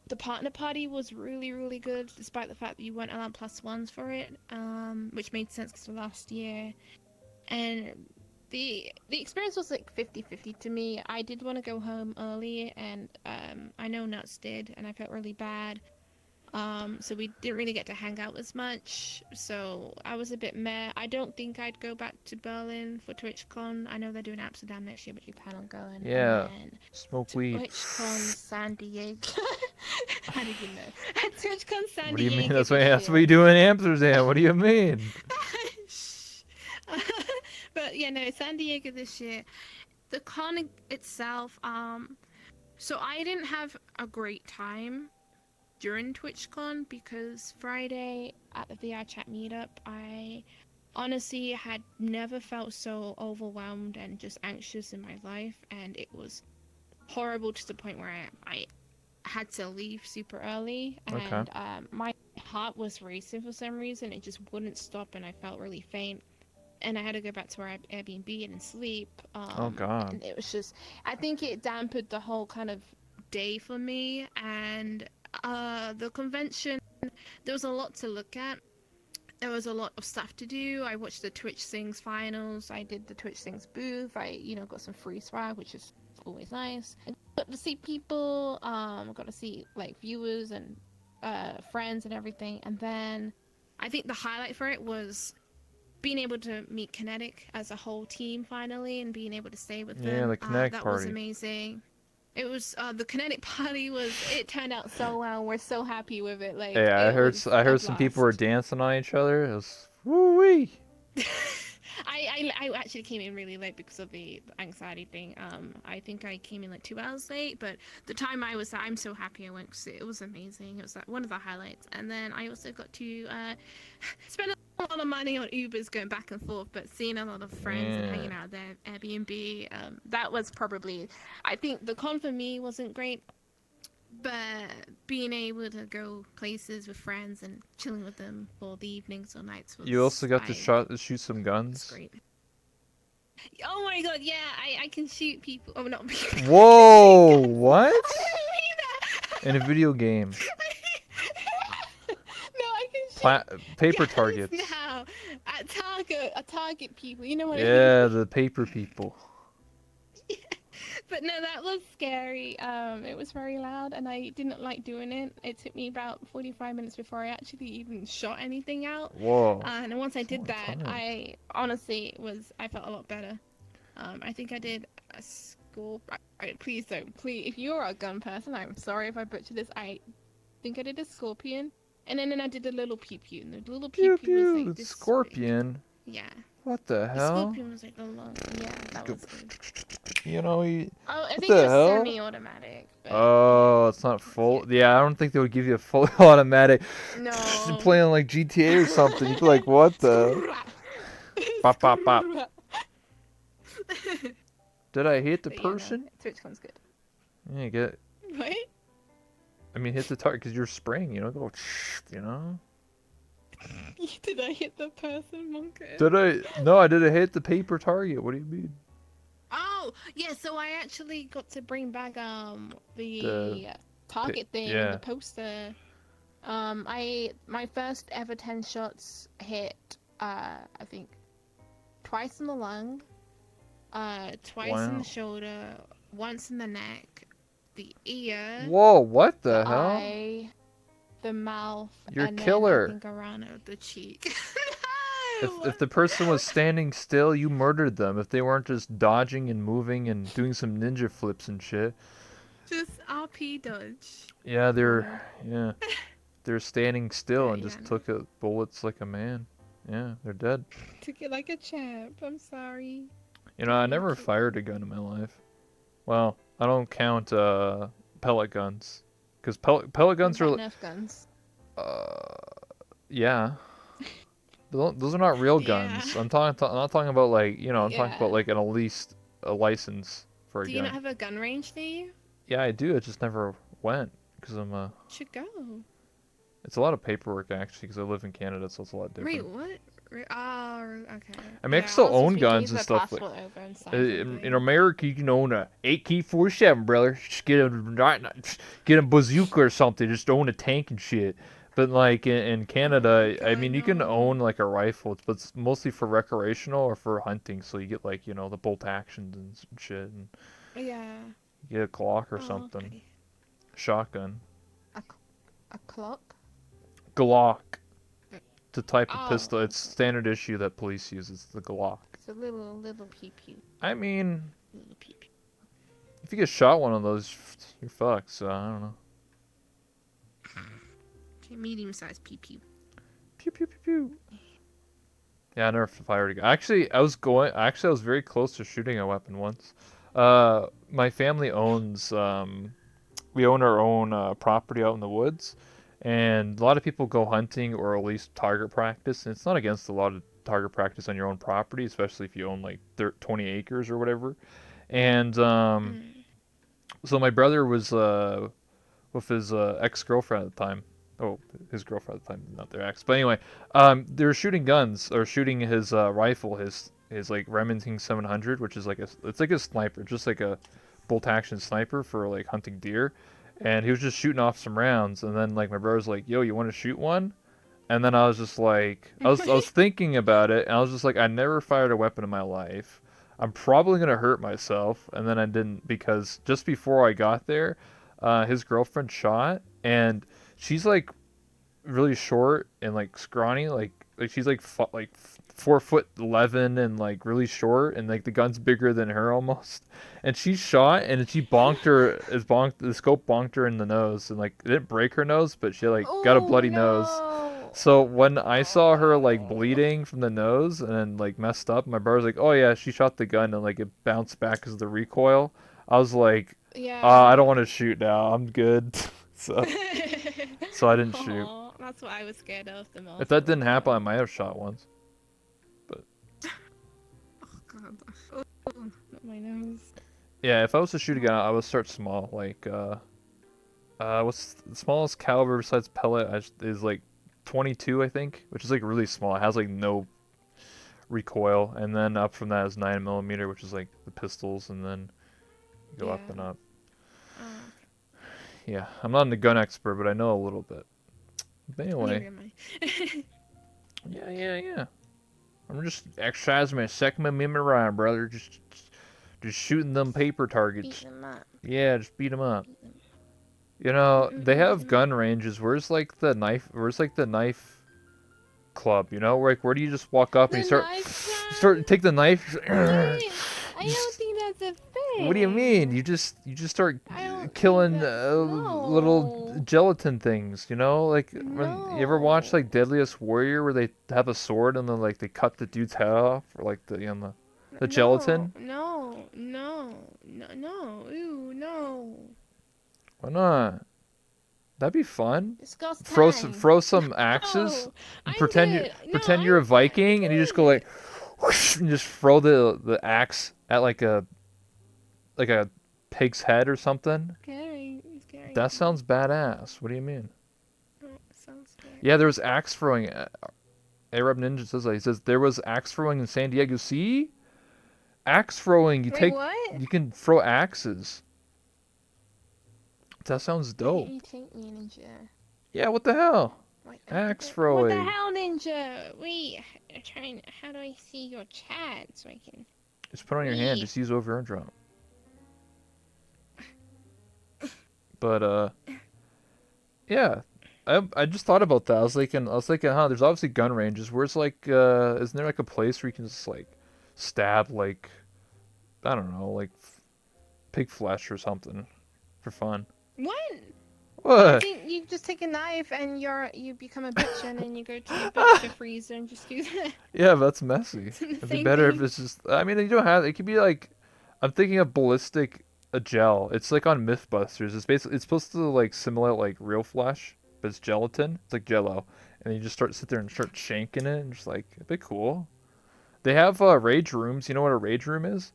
The partner party was really, really good, despite the fact that you weren't allowed +1s for it, which made sense because last year. And the experience was like 50-50 to me. I did want to go home early, and I know Nuts did, and I felt really bad. So we didn't really get to hang out as much. So I was a bit meh. I don't think I'd go back to Berlin for TwitchCon. I know they're doing Amsterdam next year, but you plan on going. Yeah. And then Smoke weed. TwitchCon San Diego. I didn't even know. TwitchCon San Diego. What do you mean? That's what you do in Amsterdam. What do you mean? But yeah, no, San Diego this year. The con itself, so I didn't have a great time during TwitchCon because Friday at the VR chat meetup, I honestly had never felt so overwhelmed and just anxious in my life, and it was horrible to the point where I had to leave super early, and my heart was racing for some reason. It just wouldn't stop, and I felt really faint. And I had to go back to our Airbnb and sleep. Oh, God. And it was just, I think it dampened the whole kind of day for me. And the convention, there was a lot to look at. There was a lot of stuff to do. I watched the Twitch Sings finals. I did the Twitch Sings booth. I, got some free swag, which is always nice. I got to see people. Got to see like viewers and friends and everything. And then I think the highlight for it was being able to meet Kinetic as a whole team finally, and being able to stay with them. Yeah, the Kinetic that party. was amazing. It was the Kinetic party it turned out so well. We're so happy with it. Like, yeah, I heard some people were dancing on each other. It was woo-wee. I actually came in really late because of the anxiety thing. I think I came in like 2 hours late, but the time I was there, I'm so happy I went because it was amazing. It was like one of the highlights. And then I also got to spend a lot of money on Ubers going back and forth, but seeing a lot of friends and hanging out there, Airbnb, that was probably, I think the con for me wasn't great, but being able to go places with friends and chilling with them for the evenings or nights was... You also got to shoot some guns? Great. Oh my god, yeah, I can shoot people. Oh, not people. Whoa, what? I didn't mean that. In a video game. No, I can shoot paper targets. now. I target people. You know what I mean? Yeah, the paper people. Yeah. But no, that was scary. It was very loud, and I didn't like doing it. It took me about 45 minutes before I actually even shot anything out. Whoa. And once I did that, I honestly I felt a lot better. I think I did a score. Please don't. Please, if you're a gun person, I'm sorry if I butchered this. I think I did a scorpion, and then I did a little pew pew. And the little pew pew was like this. Scorpion. Yeah, What the The hell? Scorpion was like the long. Yeah, that was good. You know, Oh, I what think it the was hell? semi-automatic, but Oh, it's not yeah. full. Yeah, I don't think they would give you a fully automatic. No. Playing like GTA or something. You'd be like, what the? Scrap. Pop, pop, pop. Scrap. Did I hit the But yeah, no, person? TwitchCon's good. Yeah, get. What? I mean, hit the target because you're spraying. You know, go. You know. Did I hit the person, Monka? Did I? No, I didn't hit the paper target. What do you mean? Oh, yeah, so I actually got to bring back The. the target thing, the Yeah. poster. My first ever 10 shots hit I think twice in the lung, twice in Wow. the shoulder, once in the neck, the ear, Whoa! What the the hell? eye, the mouth, You're a and then I killer. think around the cheek. If No! the person was standing still, you murdered them. If they weren't just dodging and moving and doing some ninja flips and shit. Just RP dodge. Yeah, Lord. they're standing still But and yeah, just no. took bullets like a man. Yeah, they're dead. Took it like a champ. I'm sorry. You know, I never fired a gun in my life. Well, I don't count pellet guns, because pellet What guns about are Nerf guns? uh yeah. Those are not real Yeah. guns. I'm not talking about like I'm talking about Yeah. like at least a license for a Do you not gun. have a gun range near you? Yeah, I do. It just never went because Should go. it's a lot of paperwork actually because I live in Canada, so it's a lot Wait, different. what? Oh, okay. I mean, I can Yeah, I still was just own thinking, guns use and my stuff like. passport over and sign In something. America, you can own a AK-47, brother. Just get a bazooka or something. Just own a tank and shit. But like in Oh my Canada, I god, mean, you can no. own like a rifle, but it's mostly for recreational or for hunting. So you get like the bolt actions and shit, and Yeah. you get a Glock or Oh, something, okay. shotgun, A, a clock? Glock. To type of Oh, pistol, it's okay. standard issue that police use. It's the Glock. It's a little pew pew. I mean, Little pew pew. if you get shot one of those, you're fucked. So I don't know. Okay, medium sized pew pew. Pew pew pew pew. Yeah, I never fired a gun. Actually, I was very close to shooting a weapon once. My family owns. We own our own property out in the woods, and a lot of people go hunting or at least target practice. And it's not against a lot of target practice on your own property, especially if you own like 20 acres or whatever. And Mm. so my brother was with his ex-girlfriend at the time. Oh, his girlfriend at the time, not their ex. But anyway, they were shooting guns or shooting his rifle, his like Remington 700, which is it's like a sniper, just like a bolt action sniper for like hunting deer. And he was just shooting off some rounds, and then like my brother's like, "Yo, you want to shoot one?" And then I was just like, I was thinking about it, and I was just like, I never fired a weapon in my life. I'm probably gonna hurt myself, and then I didn't because just before I got there, his girlfriend shot, and she's like really short and like scrawny, like she's like 4'11" and like really short, and like the gun's bigger than her almost, and she shot and she the scope bonked her in the nose, and like it didn't break her nose, but she like got a Oh bloody nose. no! So when I saw her like Oh. bleeding from the nose and like messed up, my brother's like, "Oh yeah, she shot the gun and like it bounced back because of the recoil." I was like, I don't Yeah. want to shoot now. I'm good." so so I didn't shoot. Oh, that's what I was scared of the If most. that Oh my didn't happen, I god. might have shot once. But Oh god. Oh, not my nose. yeah, if I was to shoot a gun, Oh. I would start small. Like what's the smallest caliber besides pellet is like 22, I think, which is like really small. It has like no recoil, and then up from that is 9 millimeter, which is like the pistols, and then you go up Yeah. and up. Oh, Yeah, I'm not a gun expert, but I know a little bit. But neither anyway, am I. yeah. I'm just exercising my Second Amendment right, brother. Just shooting them paper Beat targets. them up. Yeah, just beat them up. Beat them. You know, they Beat have them up. gun ranges. Where's like the knife club? You know, where do you just walk up and The you knife start club? take the knife, Wait, I you don't think that's a What do you mean? thing. You just start I don't think killing that's little no. gelatin things, you know? Like when you ever watch No. like Deadliest Warrior where they have a sword and then like they cut the dude's head off or like the No. gelatin? No. No. No. No. Ew. No. Why not? That'd be fun. Disgusting. Throw some axes. Oh, I'm Pretend you good. No, pretend you're a I'm Viking and you just go good. like whoosh, and just throw the axe at like a pig's head or something. Scary. Scary. That sounds badass. What do you mean? Oh, it sounds Yeah, scary. there was axe throwing. Arab Ninja says that. He says there was axe throwing in San Diego. See, axe throwing. Wait, what? You can throw axes. That sounds Why don't dope. you take me, Ninja? Yeah, what the hell? Wait, Axe what the throwing. hell, Ninja? Wait, I'm trying. How do I see your chat so I can? Just put it on your hand. Wait. Just use over and drop. But yeah. I just thought about that. I was thinking, huh? There's obviously gun ranges. Where's like, isn't there like a place where you can just like stab like, I don't know, like pig flesh or something for fun? What? I What? think you just take a knife and you become a butcher and then you go to the butcher freezer and just do that. Yeah, that's messy. Isn't the It'd be same better if thing? it's just. I mean, you don't have. It could be like. I'm thinking of ballistic a gel. It's like on MythBusters. It's basically it's supposed to like simulate like real flesh, but it's gelatin. It's like Jello, and you just sit there and start shanking it, and just like it'd be cool. They have rage rooms. You know what a rage room is?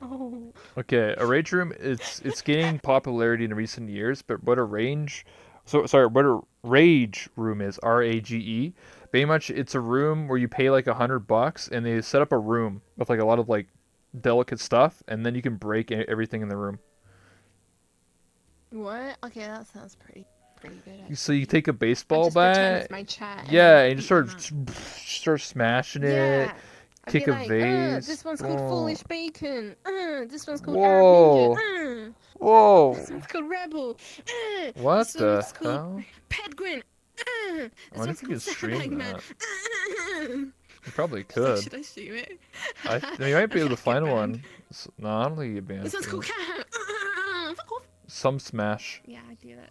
Oh. Okay, a rage room. It's gaining popularity in recent years, but what a range. So sorry, what a rage room is, RAGE. Very much, it's a room where you pay like $100, and they set up a room with like a lot of like delicate stuff, and then you can break everything in the room. What? Okay, that sounds pretty good So you actually. take a I baseball just pretend bat, it's my chat and yeah, then and you just beat them up. start smashing it, Yeah. I'd be kick a like, vase. this one's called Oh, Foolish Bacon. This one's called Arab Ninja. whoa, This whoa! one's called Rebel. What This the one's called hell? Pedguin. I This wonder one's if you called could stream Sandbag Man. that. You probably Should I, could. should I stream it? You might be able to I'd get find banned. one. No, I don't think you get banned This one's for called that. Cat. Fuck off. Some smash. Yeah, I do that.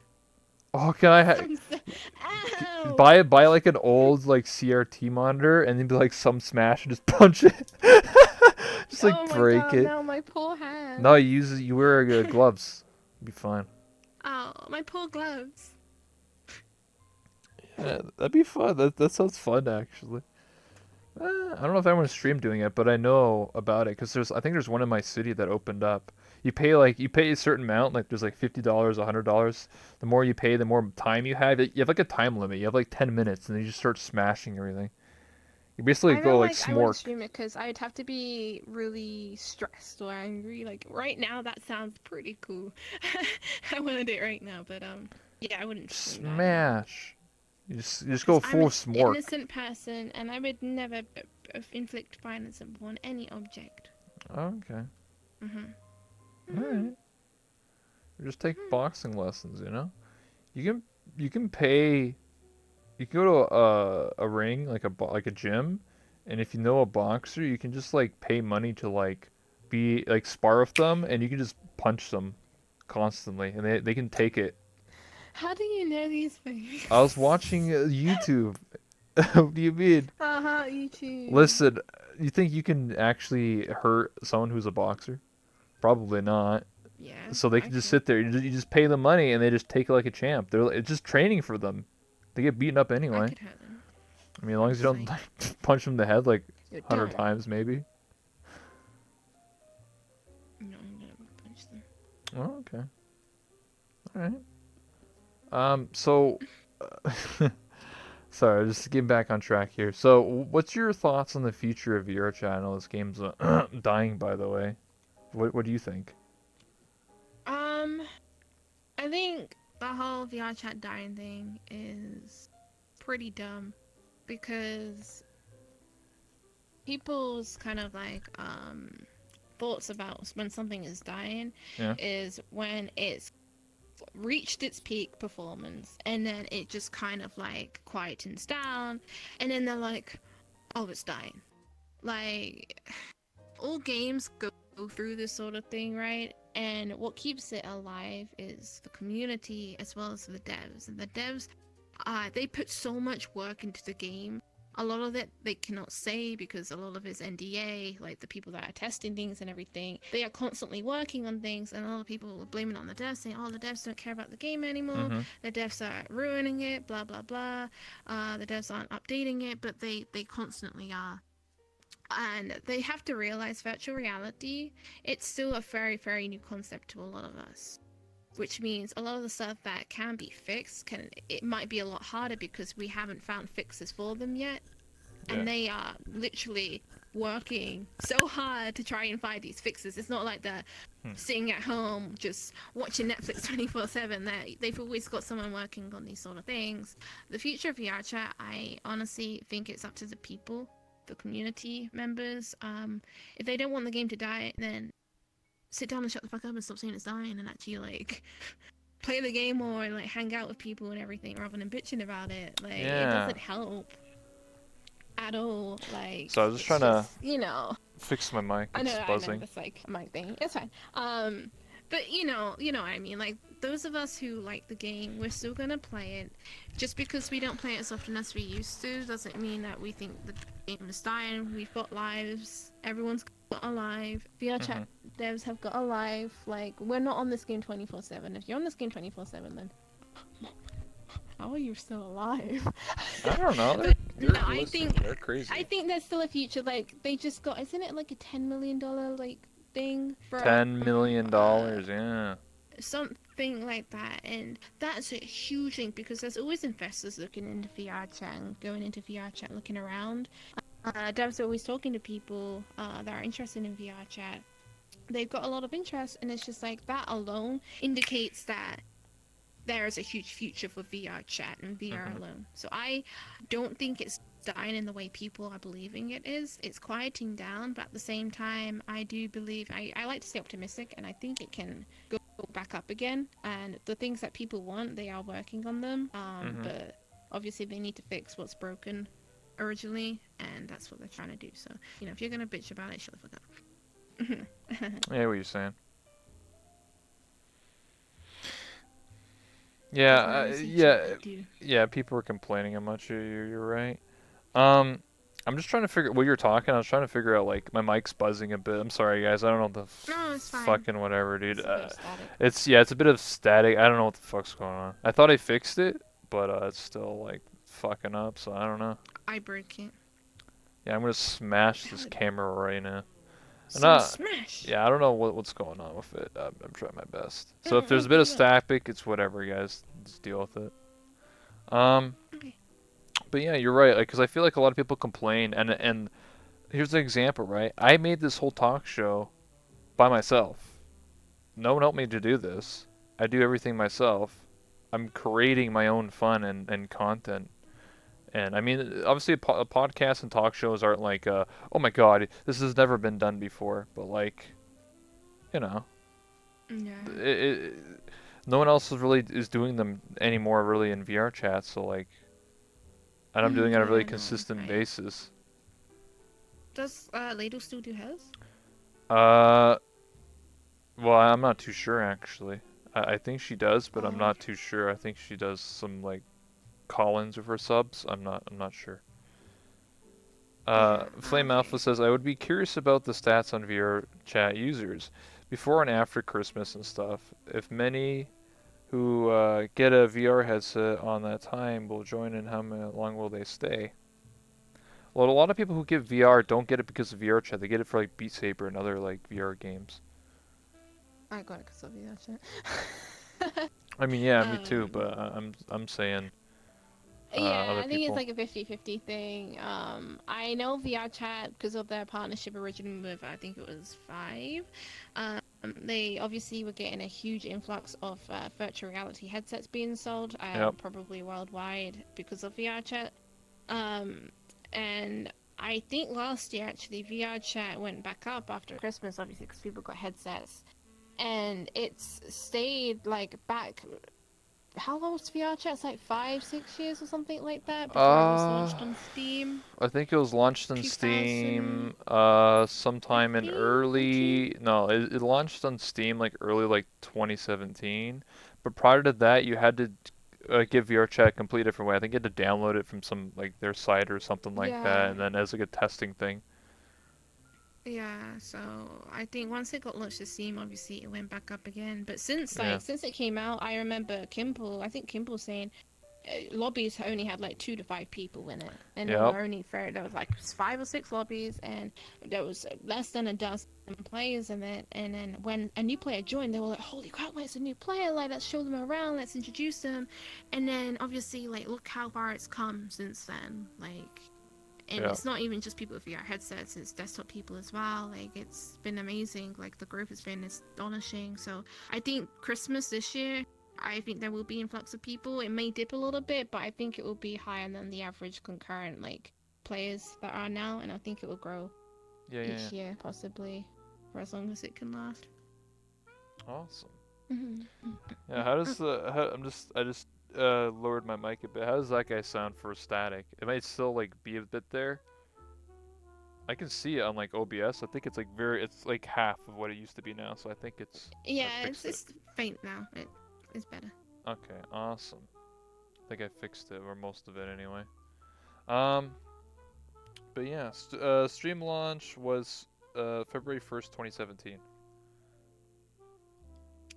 Oh, can I Ow! buy like an old like CRT monitor and then be like some smash and just punch it, just like Oh my break god, it. no, my poor No, hand. you wear gloves. Be fine. Oh, my poor gloves. Yeah, that'd be fun. That sounds fun actually. I don't know if I want to stream doing it, but I know about it because I think there's one in my city that opened up. You pay a certain amount, like there's like $50, $100. The more you pay, the more time you have. You have like a time limit. You have like 10 minutes, and then you just start smashing everything. You basically I go feel like like I wouldn't smork. stream it because I'd have to be really stressed or angry. Like right now, that sounds pretty cool. I want to do it right now, but yeah, I wouldn't stream that. No. Smash. You just Because go I'm an full smork. innocent person and I would never inflict violence upon any object. Okay. Mhm. All Mhm. right. Just take Mhm. boxing lessons. You can you can pay. You can go to a ring like like a gym, and if you know a boxer, you can just like pay money to like be like spar with them, and you can just punch them constantly, and they can take it. How do you know these I was things? watching YouTube. What do you mean? YouTube. Listen, you think you can actually hurt someone who's a boxer? Probably not. Yeah, So they I can just could. sit there. You just pay them money, and they just take it like a champ. It's just training for them. They get beaten up I anyway. could hurt them. I mean, as long I'm as you just don't like, like, punch them in the head like you 100 times, maybe. No, I'm gonna punch them. Oh, okay. All right. So, sorry, just getting back on track here. So, what's your thoughts on the future of Euro Channel? This game's dying, by the way. What do you think? Um, I think the whole VR chat dying thing is pretty dumb because people's kind of like thoughts about when something is dying Yeah. is when it's reached its peak performance and then it just kind of like quietens down and then they're like, oh, it's dying. Like all games go go through this sort of thing, right? And what keeps it alive is the community as well as the devs. And the devs, they put so much work into the game. A lot of it they cannot say because a lot of it's NDA, like the people that are testing things and everything. They are constantly working on things, and a lot of people are blaming it on the devs, saying, oh, the devs don't care about the game anymore. Mm-hmm. The devs are ruining it, blah, blah, blah. The devs aren't updating it, but they constantly are. And they have to realize virtual reality, it's still a very, very new concept to a lot of us, which means a lot of the stuff that can be fixed it might be a lot harder because we haven't found fixes for them yet, Yeah. and they are literally working so hard to try and find these fixes. It's not like they're sitting at home just watching Netflix 24/7. They've always got someone working on these sort of things. The future of VR chat, I honestly think it's up to the people, the community members. If they don't want the game to die, then sit down and shut the fuck up and stop saying it's dying, and actually like play the game more and like hang out with people and everything rather than bitching about it. Like it Yeah. doesn't help at all. Like So I was just it's trying to just, you know. fix my mic. I It's know, buzzing. that's like my thing. It's fine. But you know what I mean. Like those of us who like the game, we're still gonna play it. Just because we don't play it as often as we used to, doesn't mean that we think the game is dying. We've got lives. Everyone's got a life. VR chat devs have got a life. Like we're not on this game 24/7. If you're on this game 24/7, then how are you still alive? I don't know. But They're no, I think they're crazy. I think there's still a future. Like they just got, isn't it like a $10 million like thing for $10 million. Yeah. something like that? And that's a huge thing because there's always investors looking into VR chat and going into VR chat, looking around. Devs are always talking to people that are interested in VR chat. They've got a lot of interest, and it's just like that alone indicates that there is a huge future for VR chat and VR alone. So I don't think it's dying in the way people are believing it is. It's quieting down, but at the same time, I do believe, I like to stay optimistic, and I think it can go back up again. And the things that people want, they are working on them. But obviously they need to fix what's broken originally, and that's what they're trying to do. So, you know, if you're going to bitch about it, shut the fuck up. Yeah, what you're saying. Yeah, yeah. People were complaining how much. You're right. I'm just trying to figure. While you're talking, I was trying to figure out like my mic's buzzing a bit. I'm sorry, guys. I don't know the No, it's fine. fucking whatever, dude. It's a bit of static. It's a bit of static. I don't know what the fuck's going on. I thought I fixed it, but it's still like fucking up. So I don't know. I break it. Yeah, I'm gonna smash this camera right now. Smash. Yeah, I don't know what's going on with it. I'm trying my best. So if there's a bit of static, it's whatever, guys. Just deal with it. Okay. But yeah, you're right. Like, because I feel like a lot of people complain, and here's an example, right? I made this whole talk show by myself. No one helped me to do this. I do everything myself. I'm creating my own fun and content. And I mean, obviously, podcasts and talk shows aren't like, oh my god, this has never been done before. But like, you know, Yeah. no one else is doing them anymore, really, in VR chat. So like, and I'm doing it on a really consistent basis. Does Ladle still do hers? Well, I'm not too sure actually. I think she does, but I'm not too sure. I think she does some like call-ins with her subs. I'm not sure. Flame Alpha says, I would be curious about the stats on VR chat users before and after Christmas and stuff. If many who get a VR headset on that time will join, and how long will they stay? Well, a lot of people who get VR don't get it because of VR chat. They get it for like Beat Saber and other like VR games. I got it because of VR chat. I mean, yeah, me too. But I'm saying. Yeah, I think it's like a 50-50 thing. I know VR chat because of their partnership originally with, I think it was Five. They obviously were getting a huge influx of virtual reality headsets being sold, probably worldwide because of VR chat. And I think last year actually VR chat went back up after Christmas, obviously because people got headsets, and it's stayed like back how long was VR chat? It's like 5, 6 years or something like that before it was Uh, launched on Steam. I think it was launched on 2000, Steam I sometime in think, 14. early no, it launched on Steam like early like 2017. But prior to that, you had to give VRChat a complete different way. I think you had to download it from some like their site or something like that, Yeah, and then as like a testing thing. yeah. So I think once it got launched to Steam, obviously it went back up again. But since Yeah. since it came out, I remember Kimble. I think Kimble saying lobbies only had like 2 to 5 people in it, and there Yep. were only fair. There was like 5 or 6 lobbies, and there was less than a dozen players in it. And then when a new player joined, they were like, "Holy crap! Where's a new player? Like, let's show them around. Let's introduce them." And then obviously, like, look how far it's come since then. Like, and Yeah. it's not even just people with VR headsets; it's desktop people as well. Like, it's been amazing. Like, the growth has been astonishing. So I think Christmas this year, I think there will be influx of people. It may dip a little bit, but I think it will be higher than the average concurrent like players that are now, and I think it will grow Yeah, yeah, yeah. each year possibly for as long as it can last. Awesome. Mm-hmm. Yeah, I just lowered my mic a bit. How does that guy sound for static? It might still like be a bit there. I can see it on like OBS. I think it's like it's like half of what it used to be now. So I think I Yeah, fixed it. it's faint now. It's better. Okay, awesome. I think I fixed it or most of it anyway. Um, but yeah, stream launch was February 1st, 2017.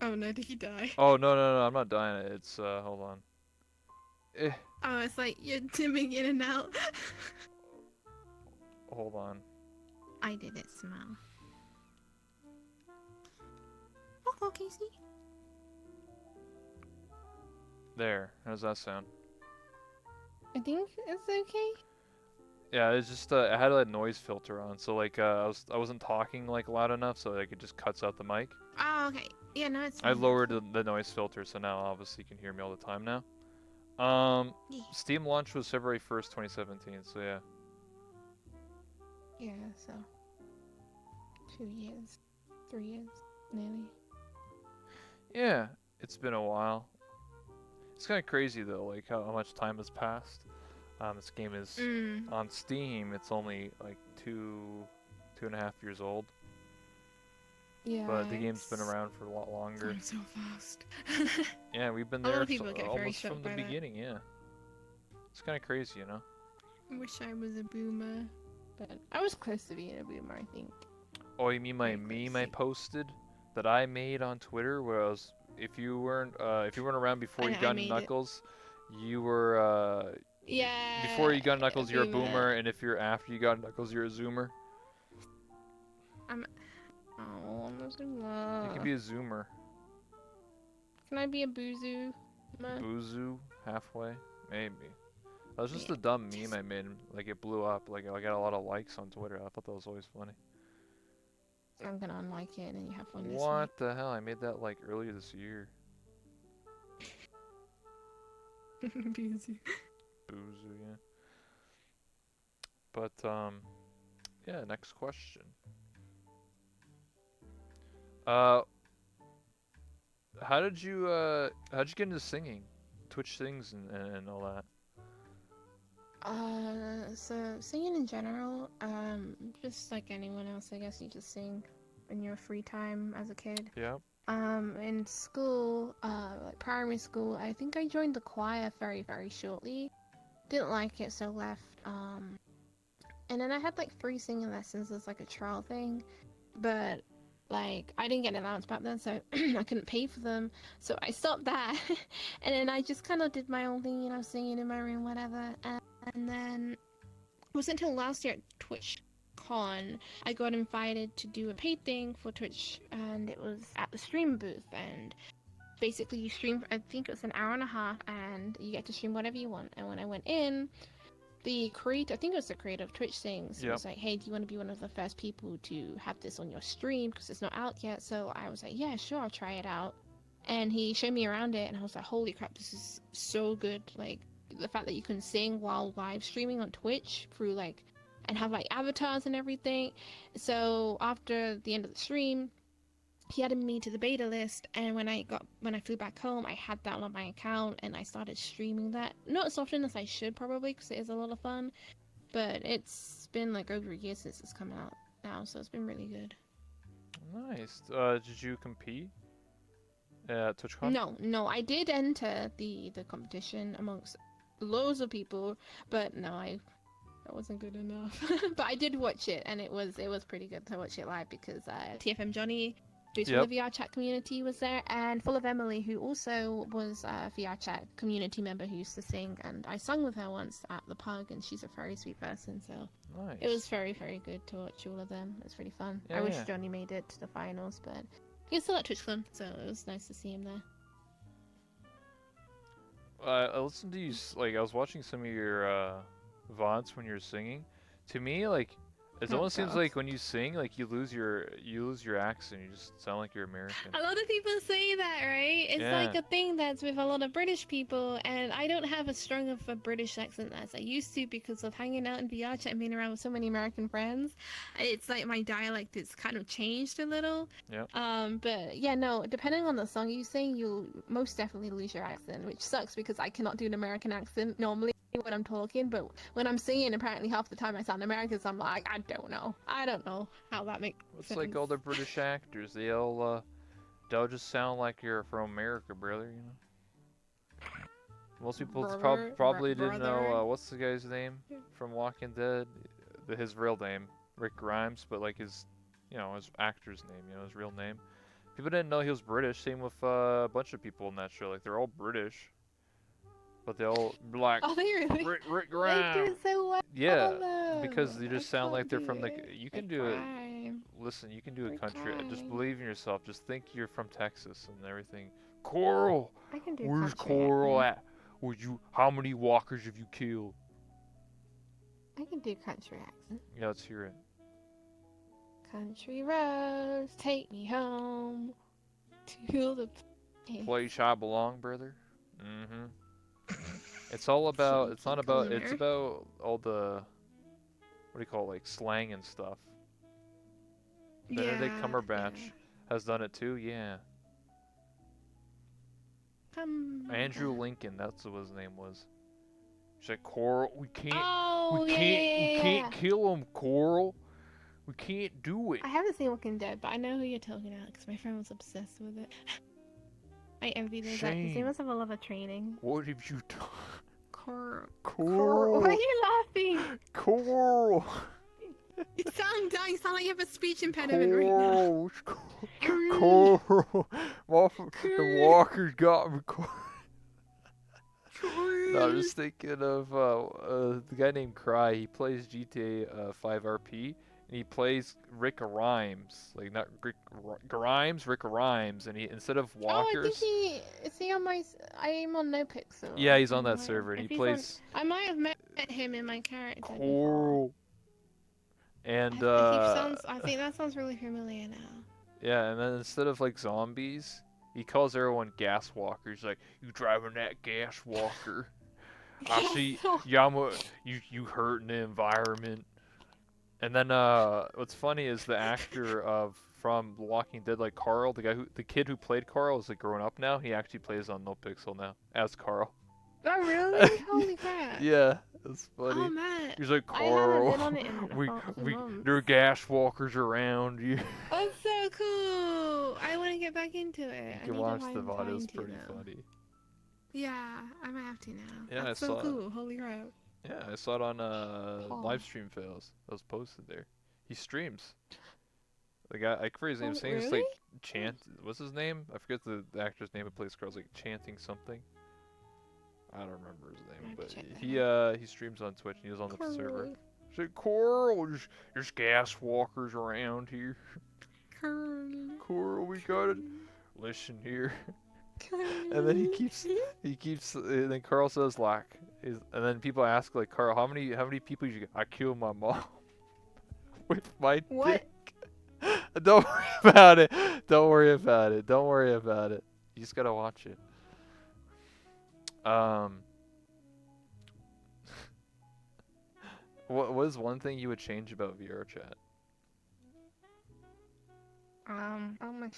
Oh no, did he die? Oh no, I'm not dying. It's hold on. Eh, Oh, it's like you're dimming in and out. hold on. I did it, smell. Oh, Casey. There. How does that sound? I think it's okay. Yeah, it's just I had a noise filter on, so like I wasn't talking like loud enough, so like it just cuts out the mic. Oh, okay. Yeah, no, it's I fine. It's lowered cool. the noise filter, so now obviously you can hear me all the time now. Um, Yeah. Steam launch was February 1st, 2017. So yeah, Yeah, so 2 years, 3 years, nearly. yeah, it's been a while. It's kind of crazy though, like how much time has passed. This game is Mm. on Steam. It's only like 2.5 years old, Yeah, but the game's been it's around for a lot longer. gone so fast. Yeah, we've been A lot there of people get very almost from shocked the by that. beginning. Yeah, it's kind of crazy, you know. I wish I was a boomer, but I was close to being a boomer, I think. Oh, you mean my Very meme close. I posted that I made on Twitter, where I was, if you weren't around before you I got into made it. Knuckles, you were before Yeah, you got a Knuckles, you're a boomer. boomer, and if you're after you got Knuckles, you're a zoomer. I'm. Oh, I'm a You can zoomer. be a zoomer, Can I be a boozer? boozoo, halfway, maybe. That was just Yeah. a dumb meme Just. I made. Like it blew up. Like I got a lot of likes on Twitter. I thought that was always funny. I'm gonna unlike it, and then you have one this week. What the hell? I made that like earlier this year. Boozer. Boozoo, yeah. But yeah. Next question. Uh, how'd you get into singing? Twitch sings and all that. So singing in general, just like anyone else, I guess you just sing in your free time as a kid. Yeah. In school, like primary school, I think I joined the choir very, very shortly. Didn't like it, so left. And then I had like 3 singing lessons as like a trial thing, but like I didn't get an allowance back then, so I couldn't pay for them. So I stopped that, and then I just kind of did my own thing, singing in my room, whatever. And then it wasn't until last year at Twitch Con I got invited to do a paid thing for Twitch, and it was at the stream booth. And basically, you stream. I think it was an hour and a half, and you get to stream whatever you want. And when I went in, I think it was the creator of Twitch things, Yep. was like, "Hey, do you want to be one of the first people to have this on your stream because it's not out yet?" So I was like, "Yeah, sure, I'll try it out." And he showed me around it, and I was like, "Holy crap, this is so good!" Like the fact that you can sing while live streaming on Twitch through like, and have like avatars and everything. So after the end of the stream, he added me to the beta list, and when I flew back home, I had that on my account, and I started streaming that. Not as often as I should probably, because it is a lot of fun. But it's been like over a year since it's come out now, so it's been really good. Nice. Did you compete at TwitchCon? No, I did enter the competition amongst loads of people, but no, I that wasn't good enough. But I did watch it, and it was pretty good to watch it live because TFM Johnny, who's from Yep. the VR chat community, was there, and Full of Emily, who also was a VR chat community member who used to sing, and I sung with her once at the Pug, and she's a very sweet person, so Nice. it was very, very good to watch all of them. It was really fun. Yeah, I wish yeah. Johnny made it to the finals, but he's still at TwitchCon, so it was nice to see him there. I listened to you. Like, I was watching some of your VODs when you were singing. To me, like, it Oh almost seems god. like when you sing, like you lose your accent. You just sound like you're American. A lot of people say that, right? It's like Yeah. a thing that's with a lot of British people, and I don't have as strong of a British accent as I used to because of hanging out in VR chat and being around with so many American friends. It's like my dialect is kind of changed a little. Yep. But yeah, no, depending on the song you sing, you'll most definitely lose your accent, which sucks because I cannot do an American accent normally when I'm talking, but when I'm singing, apparently half the time I sound American, so I'm like, I don't know how that makes It's sense. like all the British actors. They'll just sound like you're from America, brother. You know. Most people probably didn't know brother. what's the guy's name from Walking Dead, his real name, Rick Grimes, but like his actor's name, his real name. People didn't know he was British. Same with a bunch of people in that show. Like they're all British, but they all be like Oh, they really? Rick They do Grimes. it so well, Yeah, because though. they I just sound like can't they're do from the. it. You can Rick do it. Grimes. Listen, you can do a Rick country. Just Grimes. believe in yourself. Just think you're from Texas and everything. Coral, I can do where's country Coral accent. at? Would you? How many walkers have you killed? I can do country accent. Yeah, let's hear it. Country roads take me home to the place. Place I belong, brother. Mm-hmm. It's all about. It's not Kinky about. It's corner. about all the. What do you call it? Like slang and stuff. Benedict Yeah, Cumberbatch yeah. has done it too. Yeah. Andrew Lincoln. That's what his name was. She's like Coral. We Oh, yeah, can't kill him, Coral. We can't do it. I haven't seen Walking Dead, but I know who you're talking about because my friend was obsessed with it. I envy those actors. They Shame. must have a lot of training. What have you done? Coral. Coral. Why are you laughing? Coral. You sound like you have a speech impediment right now. Coral. Coral. The walkers got me. No, I'm just thinking of the guy named Cry. He plays GTA 5 RP, and he plays Rick Grimes, like not Rick Grimes, Rick Grimes, and he instead of Oh, I think walkers. is he on my? I'm on NoPixel. Yeah, he's on I that might server, and he if he's on, plays I might have met him in my character before. Coral. And I think that sounds really familiar now. yeah, and then instead of like zombies, he calls everyone gas walkers. Like, you driving that gas walker? I see. Yeah, you hurting the environment. And then what's funny is the actor of from The Walking Dead, like Carl, the kid who played Carl is like grown up now. He actually plays on NoPixel now as Carl. Oh really? Holy crap! Yeah, it's Oh funny. man, He's like I haven't Carl. been on it in a few We months. there are gas walkers around you. That's so cool. I want to get back into You it. I can need watch to the find VOD. It time was to pretty now. funny. Yeah, I might have to now. Yeah, That's I so saw it. cool. Holy crap. Yeah, I saw it on Cool. live stream fails. That was posted there. He streams. The guy, I forget his name. Oh, Saying it's really? like chant. What's his name? I forget the actor's name who plays Carl's like chanting something. I don't remember his name, have to but check that he streams on Twitch and he was on the Cool. server. He's like, Coral, there's gas walkers around here. Coral, we gotta listen here. And then and then Carl says like, and then people ask like, Carl, how many people did you get? I killed my mom with my What? dick. Don't worry about it. Don't worry about it. Don't worry about it. You just gotta watch it. What is one thing you would change about VR chat? Oh my.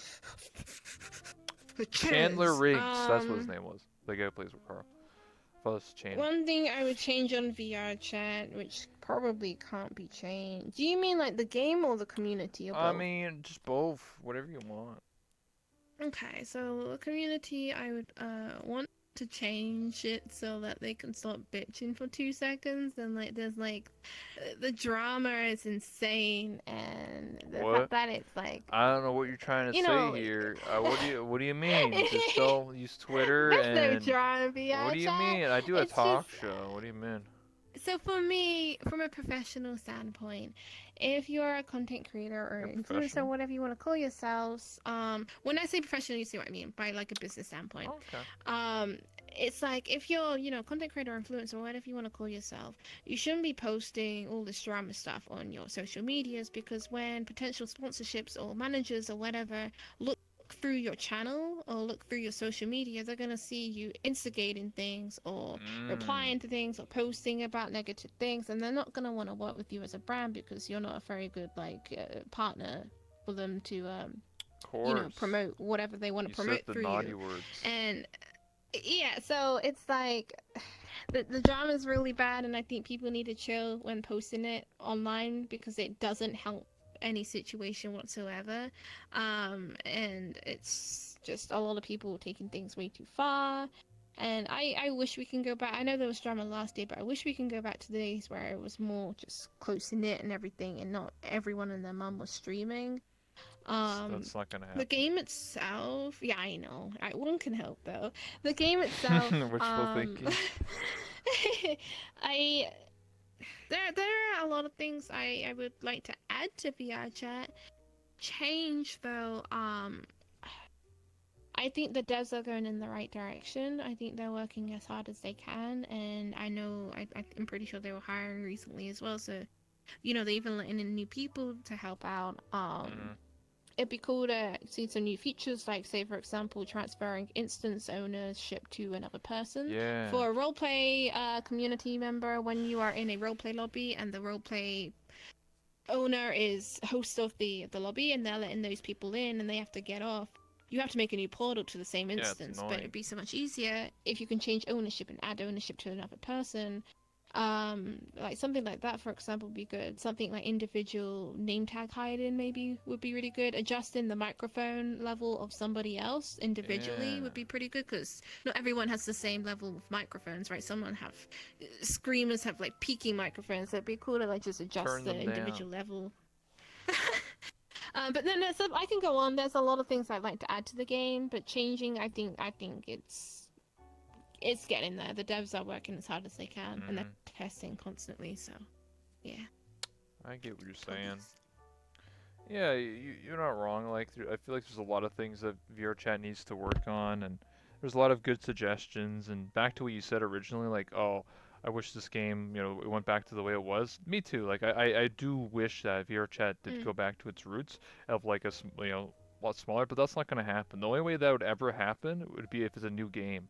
Chandler Chance. Riggs, that's what his name was. The guy who plays with Carl. I thought it was Chan. One thing I would change on VR chat, which probably can't be changed. Do you mean like the game or the community or I both? mean, just both, whatever you want. Okay, so the community, I would want to change it so that they can stop bitching for 2 seconds and like there's like the drama is insane and the fact What? that it's like I don't know what you're trying to you say know here. What do you mean? Just don't use Twitter there's no and drama in what VR do you chat. mean? I do a It's talk just show. What do you mean? so for me, from a professional standpoint, if you're a content creator or You're influencer, professional? whatever you want to call yourselves, when I say professional, you see what I mean by like a business standpoint. Okay. Um, it's like if you're, content creator or influencer, whatever you want to call yourself, you shouldn't be posting all this drama stuff on your social medias because when potential sponsorships or managers or whatever look through your channel or look through your social media, they're gonna see you instigating things or Mmm. replying to things or posting about negative things, and they're not gonna want to work with you as a brand because you're not a very good like partner for them to Of course. promote whatever they want to You said promote the through naughty you. words. And yeah, so it's like the drama is really bad, and I think people need to chill when posting it online because it doesn't help any situation whatsoever. And it's just a lot of people taking things way too far. And I wish we can go back. I know there was drama last year, but I wish we can go back to the days where it was more just close knit and everything, and not everyone and their mum was streaming. Um, That's not gonna the happen. game itself, yeah, I know. One can help though. The game itself, Wishful thinking. I there are a lot of things I would like to add to VR chat. Change though, I think the devs are going in the right direction. I think they're working as hard as they can, and I know I'm pretty sure they were hiring recently as well. So they even letting in new people to help out. Mm-hmm. It'd be cool to see some new features, like say for example, transferring instance ownership to another person. Yeah. For a roleplay community member, when you are in a roleplay lobby and the roleplay owner is host of the lobby and they're letting those people in and they have to get off, you have to make a new portal to the same Yeah, it's instance. But it'd annoying. be so much easier if you can change ownership and add ownership to another person. Like something like that, for example, would be good. Something like individual name tag hiding maybe would be really good. Adjusting the microphone level of somebody else individually Yeah. would be pretty good because not everyone has the same level of microphones, right? Someone have screamers have like peaking microphones, so it'd be cool to like just adjust Turn the them down. individual level. But then I can go on. There's a lot of things I'd like to add to the game, but changing, I think it's getting there. The devs are working as hard as they can, and they're Mm-hmm. testing constantly. So yeah, I get what you're saying. progress. Yeah, you're not wrong. Like, I feel like there's a lot of things that VRChat needs to work on, and there's a lot of good suggestions. And back to what you said originally, like, oh, I wish this game, it went back to the way it was. Me too. Like, I do wish that VRChat did Mm, go back to its roots of like a lot smaller, but that's not going to happen. The only way that would ever happen would be if it's a new game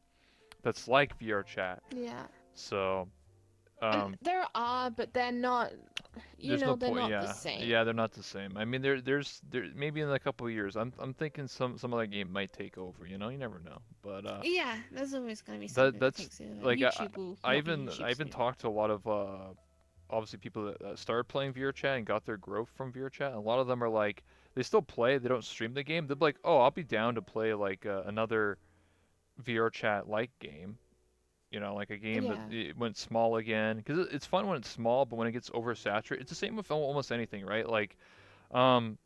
that's like VRChat. yeah, So, and um, there are, but they're not. there's no They're point. not the Yeah, same. yeah, they're not the same. I mean, there maybe in a couple of years, I'm thinking some other game might take over. You never know. But Yeah, there's always gonna be that something that that's takes over. like YouTube will not be I YouTube's even new. talked to a lot of obviously people that started playing VRChat and got their growth from VRChat. And a lot of them are like they still play. They don't stream the game. They're like, oh, I'll be down to play like another VRChat like game. Like a game that Yeah, it went small again. Because it's fun when it's small, but when it gets oversaturated, it's the same with almost anything, right? Like,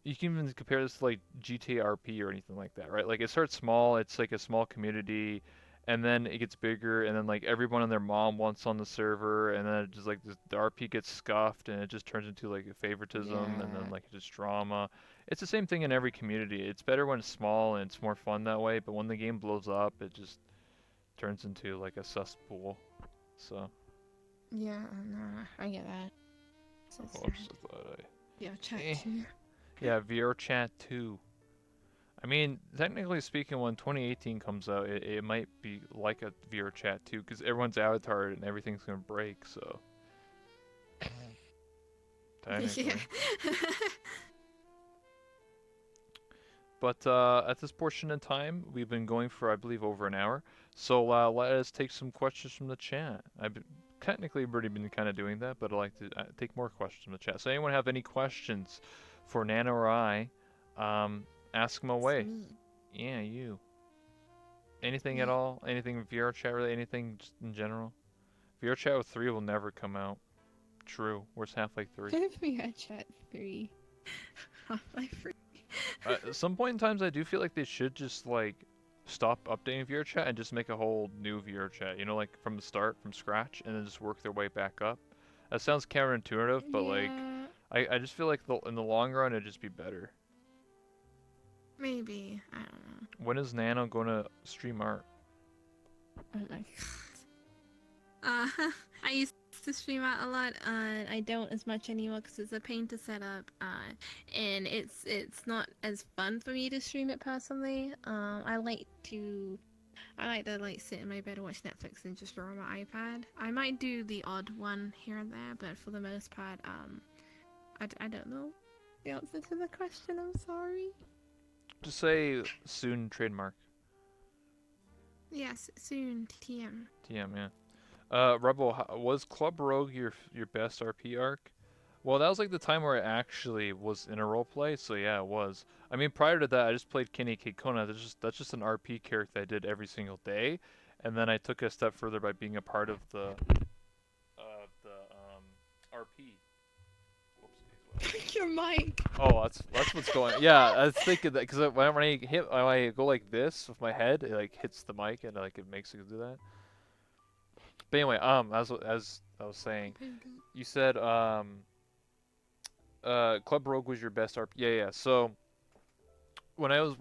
you can even compare this to like GTA RP or anything like that, right? Like it starts small, it's like a small community, and then it gets bigger, and then like everyone and their mom wants on the server, and then it just like the RP gets scuffed, and it just turns into like a favoritism, and then yeah, like just drama. It's the same thing in every community. It's better when it's small and it's more fun that way, but when the game blows up, it just turns into like a cesspool. So, yeah. No, I get that. So whoops, sad. I thought Yeah, I. chat too. Yeah, VR Chat 2. I mean, technically speaking, when 2018 comes out, it might be like a VR Chat 2 because everyone's avatared and everything's gonna break. So Yeah. technically, But at this portion in time, we've been going for, I believe, over an hour. So let us take some questions from the chat. Technically already been kind of doing that, but I'd like to take more questions from the chat. So anyone have any questions for Nana or I, ask them It's away. me. Yeah, you. Anything at Yeah. all? Anything VR chat really? Anything just in general? VR chat with 3 will never come out. True. Where's Half-Life 3? VR Chat 3. Half-Life 3. At some point in times, I do feel like they should just like stop updating VR chat and just make a whole new VR chat. You know, like from the start, from scratch, and then just work their way back up. That sounds counterintuitive, but like Yeah, I just feel like in the long run it'd just be better. maybe. I don't know. When is Nano gonna stream art? Oh my god. I used to stream out a lot. I don't as much anymore because it's a pain to set up. And it's not as fun for me to stream it personally. I like to like sit in my bed and watch Netflix and just draw on my iPad. I might do the odd one here and there, but for the most part, I don't know the answer to the question. I'm sorry. Just say soon trademark. Yes, soon. TM. TM, yeah. Rebel, was Club Rogue your best RP arc? Well, that was like the time where I actually was in a role play, so yeah, it was. I mean, prior to that, I just played Kenny Kekona. That's just an RP character I did every single day, and then I took a step further by being a part of the RP. Whoopsies. Your mic. Oh, that's what's going. Yeah, I was thinking that because when I go like this with my head, it like hits the mic and like it makes it do that. But anyway, as I was saying, you said Club Rogue was your best RP. Yeah, yeah. So when I was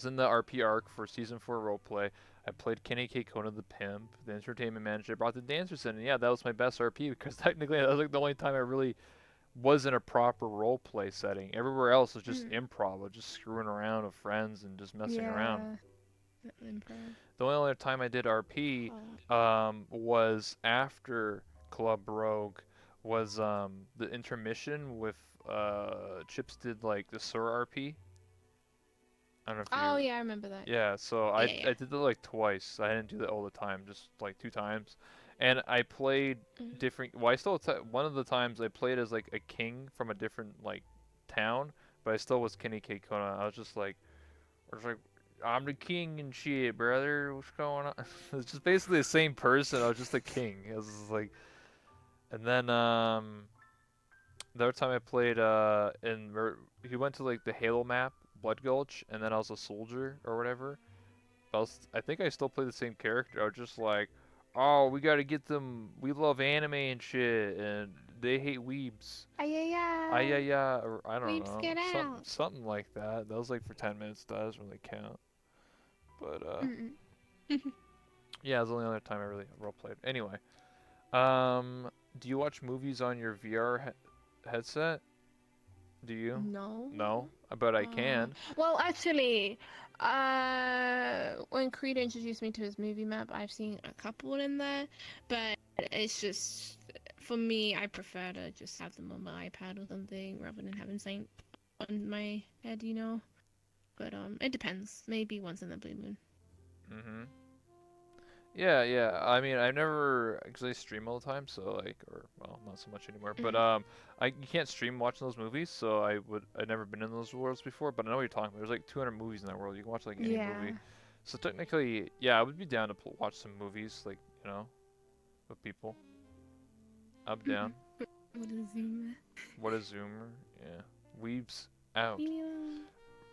in the RP arc for season 4 roleplay, I played Kenny K. Kona the pimp, the entertainment manager. I brought the dancers in, and yeah, that was my best RP because technically that was like the only time I really was in a proper roleplay setting. Everywhere else was just improv, was just screwing around with friends and just messing around. Yeah. Improv. The only other time I did RP was after Club Rogue, was the intermission with Chips did like the Sur RP. I don't know if Oh you. yeah, I remember that. Yeah, so I Yeah, I yeah. did that like twice. I didn't do that all the time, just like 2 times. And I played Mhm. different. Well, I still one of the times I played as like a king from a different like town, but I still was Kenny K Kona. I was like, I'm the king and shit, brother. What's going on? It's just basically the same person. I was just a king. It was just like, and then the other time I played he went to like the Halo map, Blood Gulch, and then I was a soldier or whatever. I think I still play the same character. I was just like, oh, we gotta get them. We love anime and shit, and they hate weebs. Ay, ay, Ah, yeah, ay. yeah, or I don't Weeps, know, get out. something like that. That was like for 10 minutes. That doesn't really count. But Mm-mm. yeah, it was the only other time I really role played. Anyway, um, do you watch movies on your VR headset? Do you? No. No, but I can. Well, actually, when Creed introduced me to his movie map, I've seen a couple in there, but it's just for me, I prefer to just have them on my iPad or something rather than having something on my head, you know. But it depends. Maybe once in the blue moon. Mhm. Yeah, yeah. I mean, I never, because I stream all the time, so like, or well, not so much anymore. But Mhm. you can't stream watching those movies, so I'd never been in those worlds before. But I know what you're talking about. There's like 200 movies in that world. You can watch like any movie. Yeah. So technically, yeah, I would be down to watch some movies, like with people. I'm down. What a zoom. What a zoomer. Yeah. Weebs out. Yeah.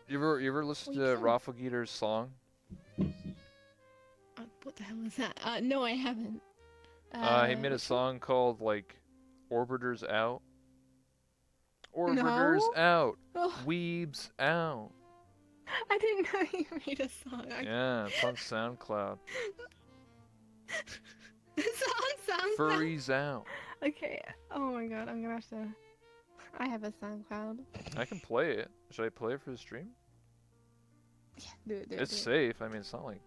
You ever listen We to can. Rafa Gieter's song? What the hell is that? No, I haven't. He made a Which one? song called like Orbiters Out. Orbiters No. out. Oh, Weebs out. I didn't know you made a song. Yeah, it's on SoundCloud. It's on SoundCloud. Furries out. Okay. Oh my god, I'm gonna have to. I have a SoundCloud. I can play it. Should I play it for the stream? Yeah, do it, do it, It's do it. safe. I mean, it's not like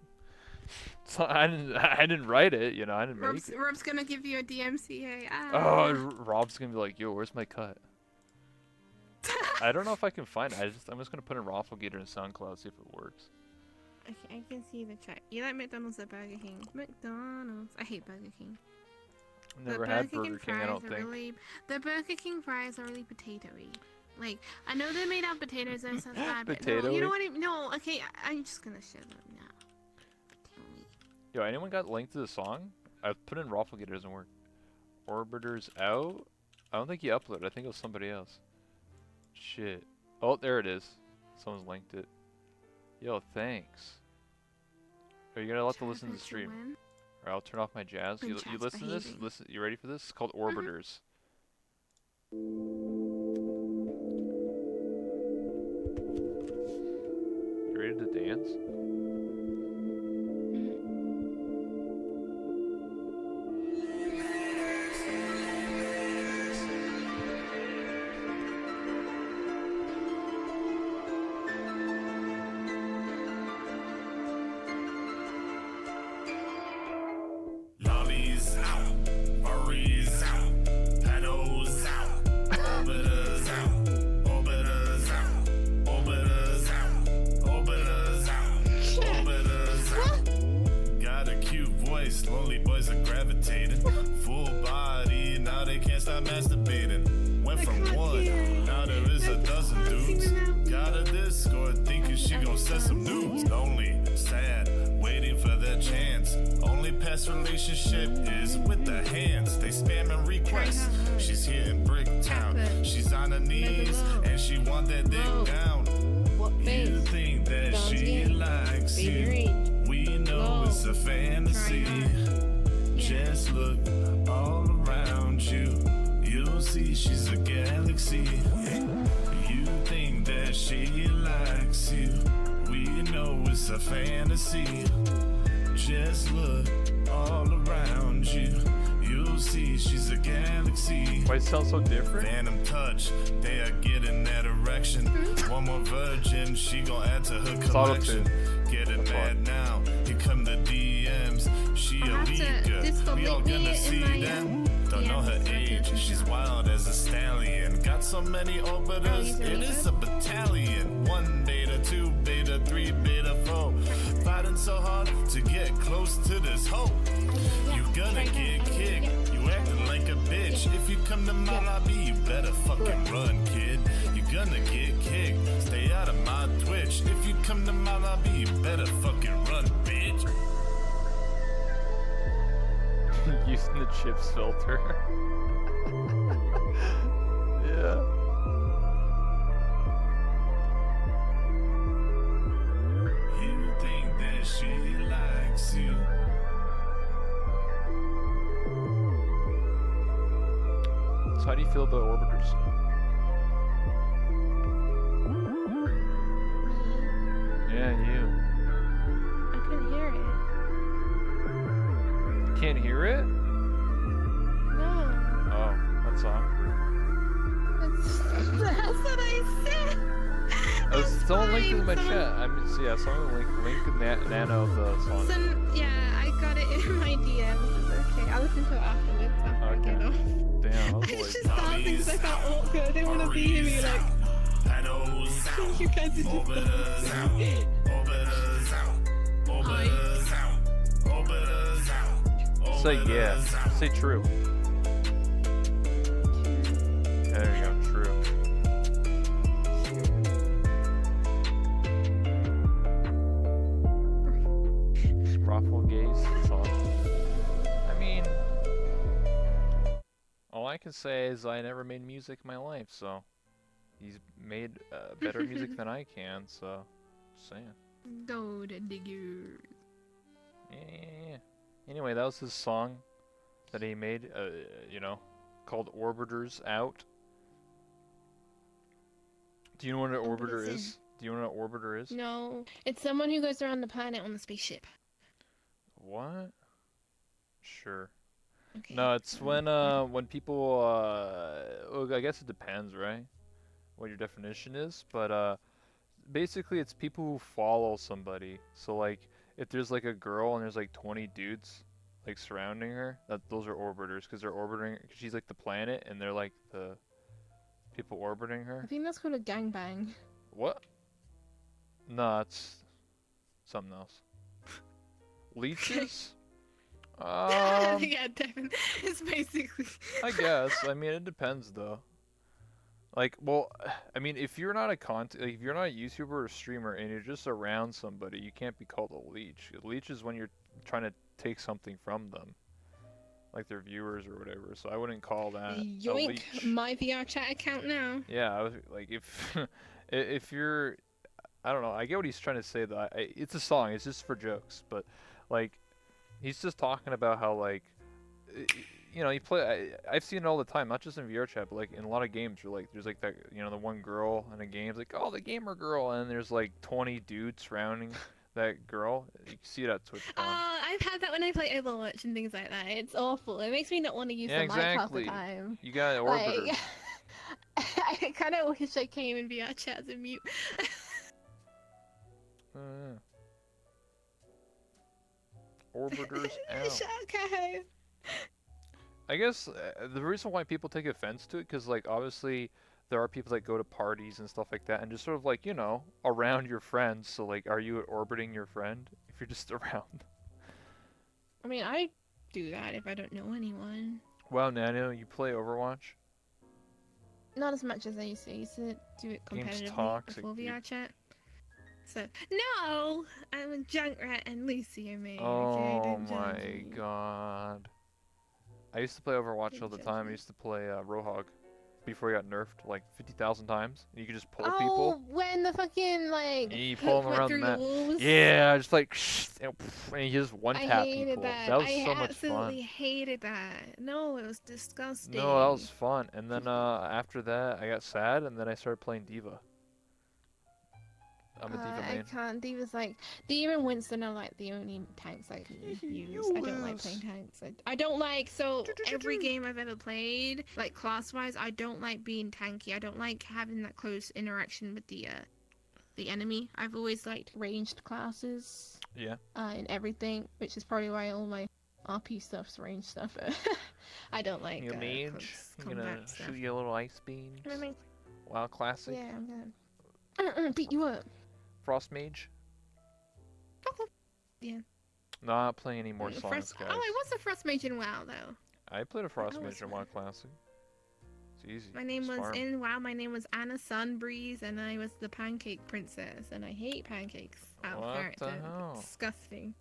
I didn't write it. I didn't make it. Rob's gonna give you a DMCA. Oh, Rob's gonna be like, "Yo, where's my cut?" I don't know if I can find it. I'm just gonna put in Rafflegator in SoundCloud, see if it works. Okay, I can see the chat. You like McDonald's or Burger King? McDonald's. I hate Burger King. Never had Burger King, I don't think. The Burger King fries are really potatoey. Like, I know they're made out of potatoes and sounds bad, but no, you know what I mean? No, okay, I'm just gonna shut up now. Potatoey. Yo, anyone got linked to the song? I put in Rafflegator, it doesn't work. Orbiter's out? I don't think he uploaded, I think it was somebody else. Shit. Oh, there it is. Someone's linked it. Yo, thanks. Are you gonna let to listen to the stream? Or I'll turn off my jazz. You listen to this? Listen. You ready for this? It's called Orbiters. You ready to dance? Lonely boys are gravitating. Full body, now they can't stop masturbating. Went from one, now there is a dozen dudes. Got a Discord thinking she gon' set some nudes. Lonely, sad, waiting for their chance. Only past relationship is with the hands. They spamming requests. She's here in Bricktown. She's on her knees and she want that dick down. You think that she likes you? We know it's a fantasy. Just look all around you. You'll see she's a galaxy. You think that she likes you? We know it's a fantasy. Just look all around you. You'll see she's a galaxy. Why it sounds so different? Phantom touch, they are getting that erection. One more virgin, she gon' add to her collection. Get it bad now, here come the DMs. She a leaker, we all gonna see them. Don't know her age, she's wild as a stallion. Got so many orbiters, it is a battalion. 1 beta, 2 beta, 3 beta, 4. Fighting so hard to get close to this hope. You gonna get kicked, you acting like a bitch. If you come to my lobby, you better fucking run, kid. You gonna get kicked, stay out of my Twitch. If you come to my lobby, you better fucking run, bitch. Using the chips filter. Yeah. You think that she likes you? So how do you feel about orbiters? Yeah, you. I couldn't hear it. Can't hear it? No. Oh, that's awkward. That's what I said. Someone linked it in my chat. So yeah, someone linked Nano the song. Yeah, I got it in my DMs. It's okay. I'll listen to it afterwards after I get off. Damn, I was I like, just thought things I felt awkward. I didn't want to be here be like, you guys are just Orbiters out, orbiters out, orbiters out, orbiters out. say yeah. Say true. There you go, true. Raffle gaze, that's all. I mean, all I can say is I never made music in my life, so he's made better music than I can, so just saying. gold diggers. Yeah. Anyway, that was his song that he made, you know, called Orbiters Out. Do you know what an orbiter is? Do you know what an orbiter is? No, it's someone who goes around the planet on the spaceship. What? Sure. Okay. No, it's when people well, I guess it depends, right? What your definition is, but basically it's people who follow somebody. So like if there's like a girl and there's like 20 dudes like surrounding her, those are orbiters because they're orbiting. She's like the planet and they're like the People orbiting I her? think that's called a gangbang. What? No, it's something else. Leeches? Yeah, definitely. It's basically. I guess. I mean, it depends though. Like, well, I mean, if you're not if you're not a YouTuber or streamer and you're just around somebody, you can't be called a leech. A leech is when you're trying to take something from them, like their viewers or whatever. So I wouldn't call that a Yoink! leech. My VR chat account now. Yeah, I was like, if if you're, I don't know. I get what he's trying to say though. It's a song. It's just for jokes, but like, he's just talking about how like you know, you play. I've seen it all the time, not just in VR chat, but like in a lot of games. Where like there's like that, you know, the one girl in a game, it's like, oh, the gamer girl, and there's like 20 dudes surrounding that girl. You can see it at TwitchCon. I've had that when I play Overwatch and things like that. It's awful. It makes me not want to use Yeah, the mic half the exactly. time. You got orbiters. Like, I kind of wish I came in VR chat as a mute. Yeah. Orbiters out. Okay. I guess the reason why people take offense to it, because like obviously there are people that go to parties and stuff like that, and just sort of like, you know, around your friends. So like, are you orbiting your friend if you're just around? I mean, I do that if I don't know anyone. Wow, Nano, you play Overwatch? Not as much as I used to. I used to do it Game's competitively toxic, before dude. VR chat. So no, I'm a Junkrat and Lucio main. Okay, Oh don't judge my me. god. I used to play Overwatch all Don't the judge time. I me. used to play Roadhog before he got nerfed like 50,000 times. And you could just pull Oh, people. when the fucking like And you pull hook them went around the through the map. walls. Yeah, just like, and you just one I tap hated people. that. That was I so much absolutely fun. hated that. No, it was disgusting. No, that was fun. And then after that, I got sad, and then I started playing Diva. I'm a Diva I main. can't. Diva and Winston are like the only tanks I can use. I don't like playing tanks. I don't like. So every game I've ever played, like class-wise, I don't like being tanky. I don't like having that close interaction with the enemy. I've always liked ranged classes. Yeah. In everything, which is probably why all my RP stuff's ranged stuff. I don't like You mage? close I'm gonna combat stuff. shoot you a little ice beams. I mean, WoW Classic. yeah, I'm gonna beat you up. Frost Mage. Yeah. No, I'm not playing any more The Sonnets, guys. Oh, I was a Frost Mage in WoW though. I played a Frost That was Mage in WoW fun. Classic. It's easy. My name Just was farm. in WoW. My name was Anna Sunbreeze, and I was the Pancake Princess, and I hate pancakes out of What character. the hell? Disgusting.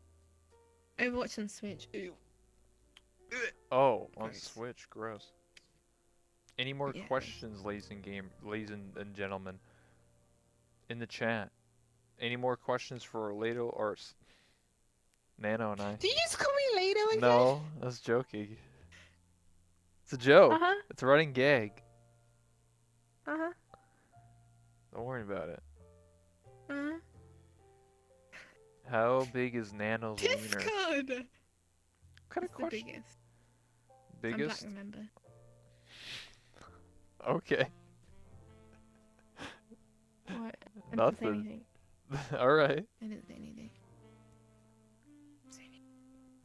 Overwatch on Switch. Ew. Oh, on Gross. Switch. Gross. Any more Yeah. questions, ladies and gentlemen? In the chat. Any more questions for Orlando or Nano and I? Did you just call me Lado again? No, I was joking. It's a joke. Uh huh. It's a running gag. Uh huh. Don't worry about it. Uh huh. How big is Nano's wiener? Discord. What kind of It's the question? biggest. Biggest? I'm black, remember. Okay. What? I didn't say Nothing. anything. Alright. I didn't say anything. Say anything.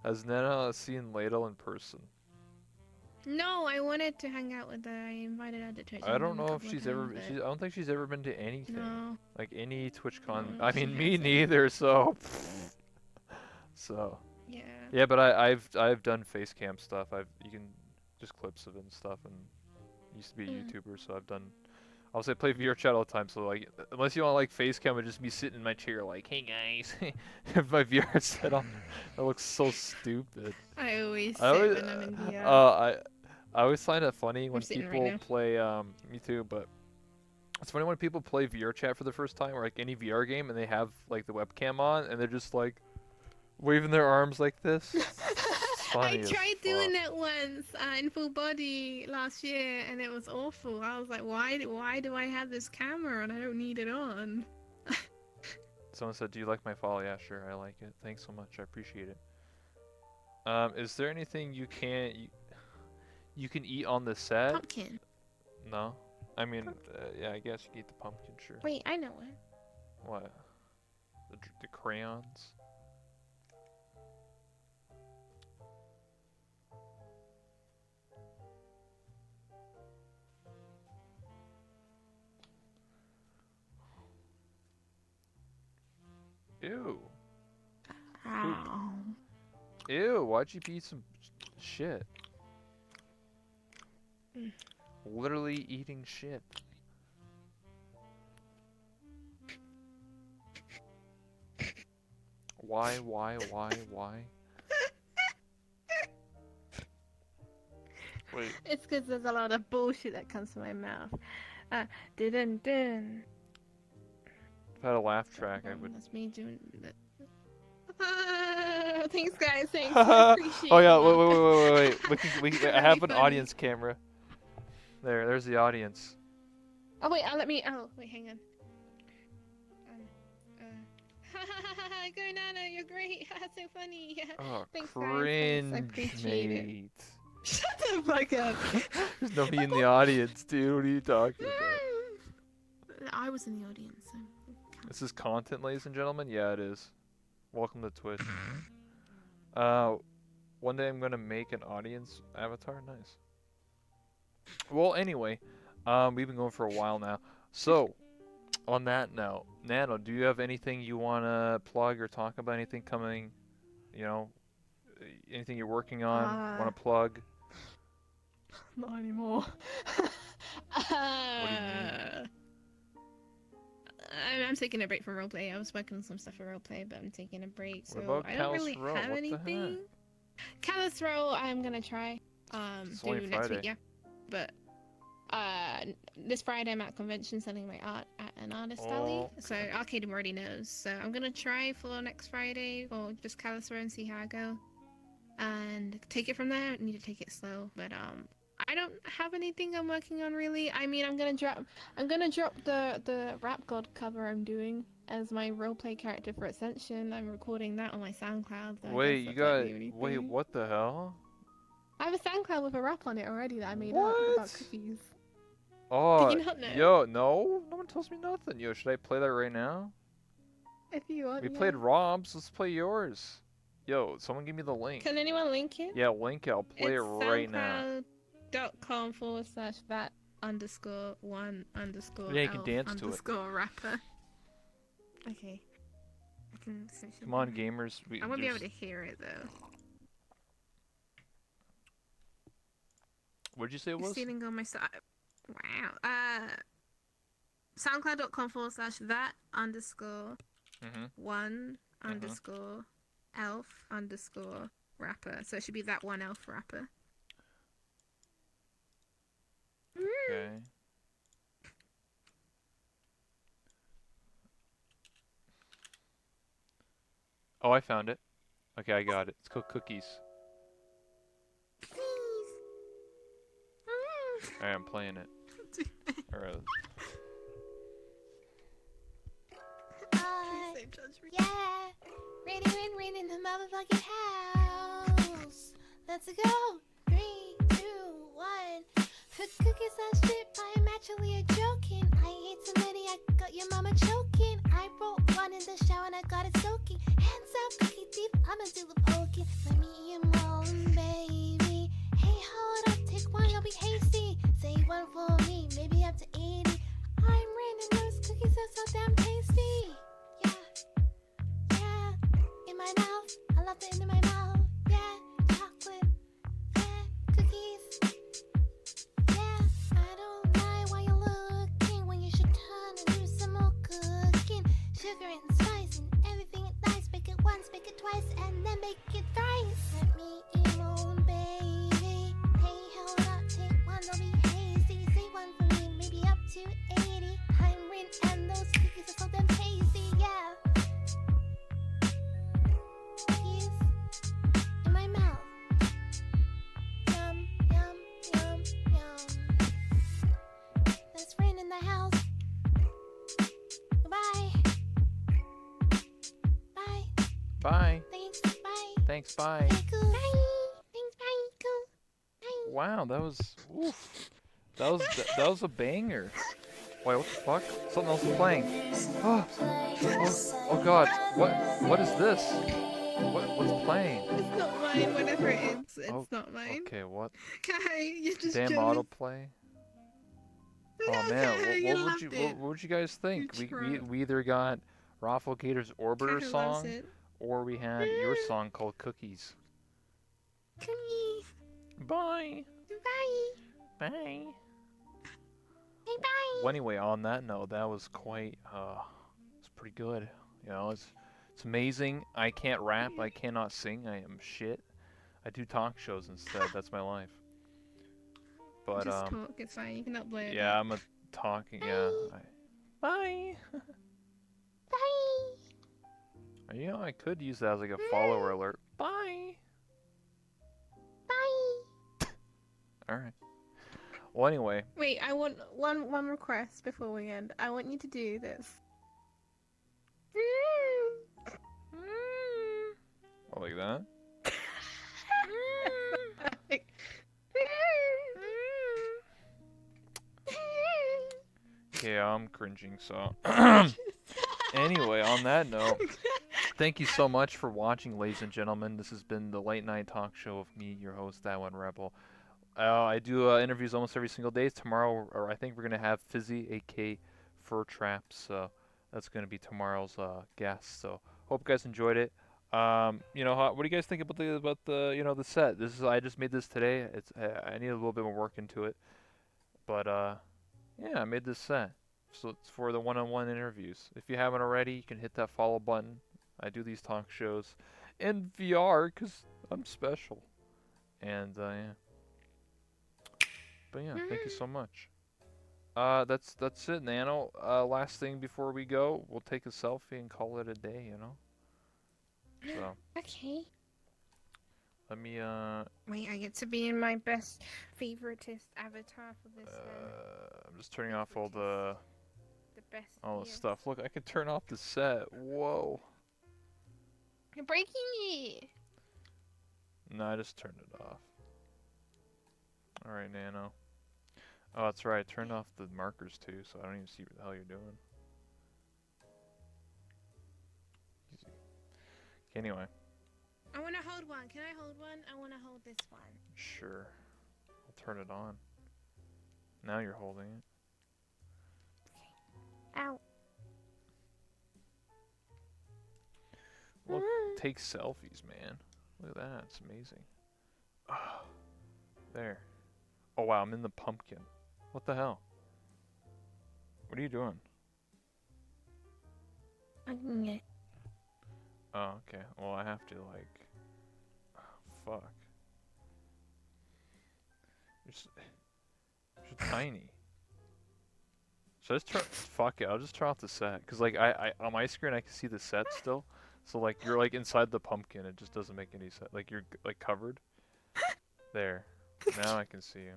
Has Nana seen Ladle in person? No, I wanted to hang out with her. I invited her to Twitch. I don't know if she's ever. I don't think she's ever been to anything. No. Like any TwitchCon. No, I she mean, me hasn't. neither. So. So. Yeah. Yeah, but I've done face cam stuff. You can just clips of it and stuff, and used to be a YouTuber, so I've done. Also, I play VR chat all the time, so like, unless you want like face cam, I'd just be sitting in my chair like, hey guys, have my VR set on. That looks so stupid. I always sit I always, when I'm in VR. I always find it funny when sitting right people now. play. Me too, but it's funny when people play VR chat for the first time or like any VR game, and they have like the webcam on, and they're just like waving their arms like this. I Funny as tried doing fuck. that once in full body last year, and it was awful. I was like, why do I have this camera and I don't need it on? Someone said, "Do you like my follow?" Yeah, sure, I like it. Thanks so much, I appreciate it. Is there anything you can eat on the set? Pumpkin. No. I mean, yeah, I guess you can eat the pumpkin, sure. Wait, I know one. What? The crayons? Ew. Ow. Ew, why'd you eat some shit? Mm. Literally eating shit. Why? Wait, It's because there's a lot of bullshit that comes from my mouth. Didn't. if I had a laugh track, I would. That's me doing that. Thanks, guys. Thanks. I appreciate Oh yeah, the laughter. wait. I That'd have be an funny. audience camera. There's the audience. Oh wait, wait, hang on. Go Nano, you're great. So funny. Oh, Thanks, guys. cringe, Thanks. I appreciate it. mate. Shut the fuck up. There's nobody in the audience, dude. What are you talking about? I was in the audience. So. This is content, ladies and gentlemen. Yeah, it is. Welcome to Twitch. One day I'm gonna make an audience avatar. Nice. Well, anyway, we've been going for a while now. So, on that note, Nano, do you have anything you wanna plug or talk about? Anything coming? You know, anything you're working on? Wanna plug? Not anymore. What do you mean? I'm taking a break from roleplay. I was working on some stuff for roleplay, but I'm taking a break, so What about I don't really Callous Row? have What the heck? anything. Callous Row, I'm gonna try. It's Do only next week, Friday. yeah. But this Friday I'm at convention selling my art at an artist alley. Oh, So okay. Arcade already knows. So I'm gonna try for next Friday or just Callous Row and see how I go. And take it from there. I need to take it slow, but I don't have anything I'm working on really. I mean, I'm gonna drop the Rap God cover I'm doing as my roleplay character for Ascension. I'm recording that on my SoundCloud. So I Wait, guess you that's like got. the only Wait, thing. what the hell? I have a SoundCloud with a rap on it already that I made up about What? cookies. Oh, Did you not know? yo, no one tells me nothing. Yo, should I play that right now? If you want, We yeah. played Rob's. Let's play yours. Yo, someone give me the link. Can anyone link it? Yeah, link it. I'll play it right now. SoundCloud.com/that_1_. Yeah, you can dance to it. _rapper. Okay. I can search it Come on, now. gamers. I won't be able to hear it though. What'd you say it was? Stealing all my stuff. Wow. SoundCloud.com/that_1_. elf_rapper. So it should be that one elf rapper. Okay. Oh, I found it. Okay, I got it. It's called Cookies. Alright, I'm playing it. Alright. Yeah, rain in the motherfucking house. Let's go. 3, 2, 1. For cookies and shit, I'm actually a joking. I ate so many, I got your mama choking. I brought one in the shower and I got it soaking. Hands up, cookie thief, I'ma do the poking. Let me eat 'em all, baby. Hey, hold up, take one, don't be hasty. Say one for me, maybe up to 80. I'm raining, those cookies are so damn tasty. Yeah, in my mouth, I love it in my mouth. Yeah, chocolate, yeah, cookies. Yeah, I don't mind why you're looking when you should turn and do some more cooking. Sugar and spice and everything nice. Bake it once, bake it twice, and then bake it thrice. Let me eat my own baby. Hey, hold up, take one, don't be hasty. Say one for me, maybe up to 80. I'm Rin, and those cookies are so damn tasty. Yeah. Cookies in my mouth. Yum, yum, yum, yum. There's rain in the house. Goodbye. Bye. Bye. Thanks. Bye. Thanks, bye. Bye. Cool. Bye. Thanks. Bye. Cool. Bye. Wow, that was. Oof. That was a banger. Wait, what the fuck? Something else is playing. Oh god. What is this? What's playing? It's not mine, whatever it is. It's Oh, not mine. Okay, what? Kai, you're just Damn jealous. autoplay. No, Oh man, Kai, you what loved it. would you guys think? You We either got Rafflegator's Orbiter Kara loves song, it. or we had your song called Cookies. Cookies. Bye. Bye. Bye. Bye bye. Well, anyway, on that note, that was quite, it's pretty good. You know, it's amazing. I can't rap. I cannot sing. I am shit. I do talk shows instead. That's my life. But Just talk. It's fine. You can upload yeah, it. I'm a talking. Yeah. Bye. Bye. You know, I could use that as like a follower alert. Bye. Bye. All right. Well, anyway. Wait, I want one request before we end. I want you to do this. Oh, like that. Yeah, I'm cringing. So. Anyway, on that note, thank you so much for watching, ladies and gentlemen. This has been the late night talk show of me, your host, That One Rebel. I do interviews almost every single day. Tomorrow, or I think we're gonna have Fizzy, aka Fur Traps. So that's gonna be tomorrow's guest. So hope you guys enjoyed it. You know, what do you guys think about the you know the set? This is I just made this today. I need a little bit more work into it, but yeah, I made this set. So it's for the one-on-one interviews. If you haven't already, you can hit that follow button. I do these talk shows in VR because I'm special. And yeah. But yeah, thank you so much. That's it, Nano. Last thing before we go, we'll take a selfie and call it a day, you know? So, Okay. let me, Wait, I get to be in my best favoritist avatar for this. I'm just turning off all the best. all the stuff. Look, I can turn off the set. Whoa. You're breaking it. No, I just turned it off. Alright, Nano. Oh, that's right. I turned off the markers too, so I don't even see what the hell you're doing. Easy. Anyway. I want to hold one. Can I hold one? I want to hold this one. Sure. I'll turn it on. Now you're holding it. Ow. Look, take selfies, man. Look at that. It's amazing. Oh, there. Oh, wow. I'm in the pumpkin. What the hell? What are you doing? Oh, okay. Well, I have to, like... Oh, fuck. You're tiny. So just turn... Fuck it. I'll just turn off the set. Because, like, I on my screen, I can see the set still. So, like, you're, like, inside the pumpkin. It just doesn't make any sense. Like, you're, like, covered. There. Now I can see you.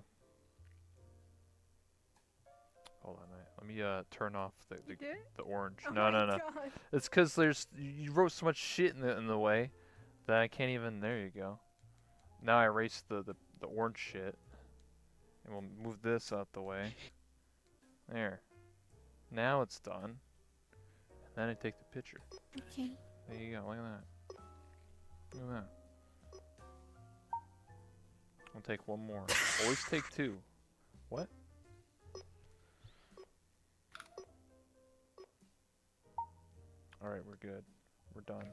Hold on, let me turn off the orange. Oh No, my no. God. It's because you wrote so much shit in the way that I can't even. There you go. Now I erased the orange shit, and we'll move this out the way. There. Now it's done. And then I take the picture. Okay. There you go. Look at that. Look at that. I'll take one more. Always take two. What? Alright, we're good. We're done.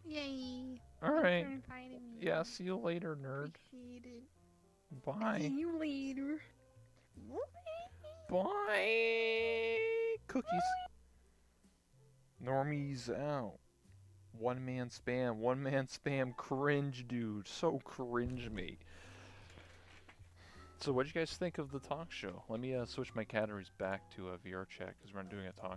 Yay. Alright. Thanks for inviting me. Yeah, see you later, nerd. Appreciate it. Bye. See you later. Bye. Cookies. Normies out. One man spam, cringe, dude. So cringe me. So what do you guys think of the talk show? Let me switch my categories back to a VR chat because we're not doing a talk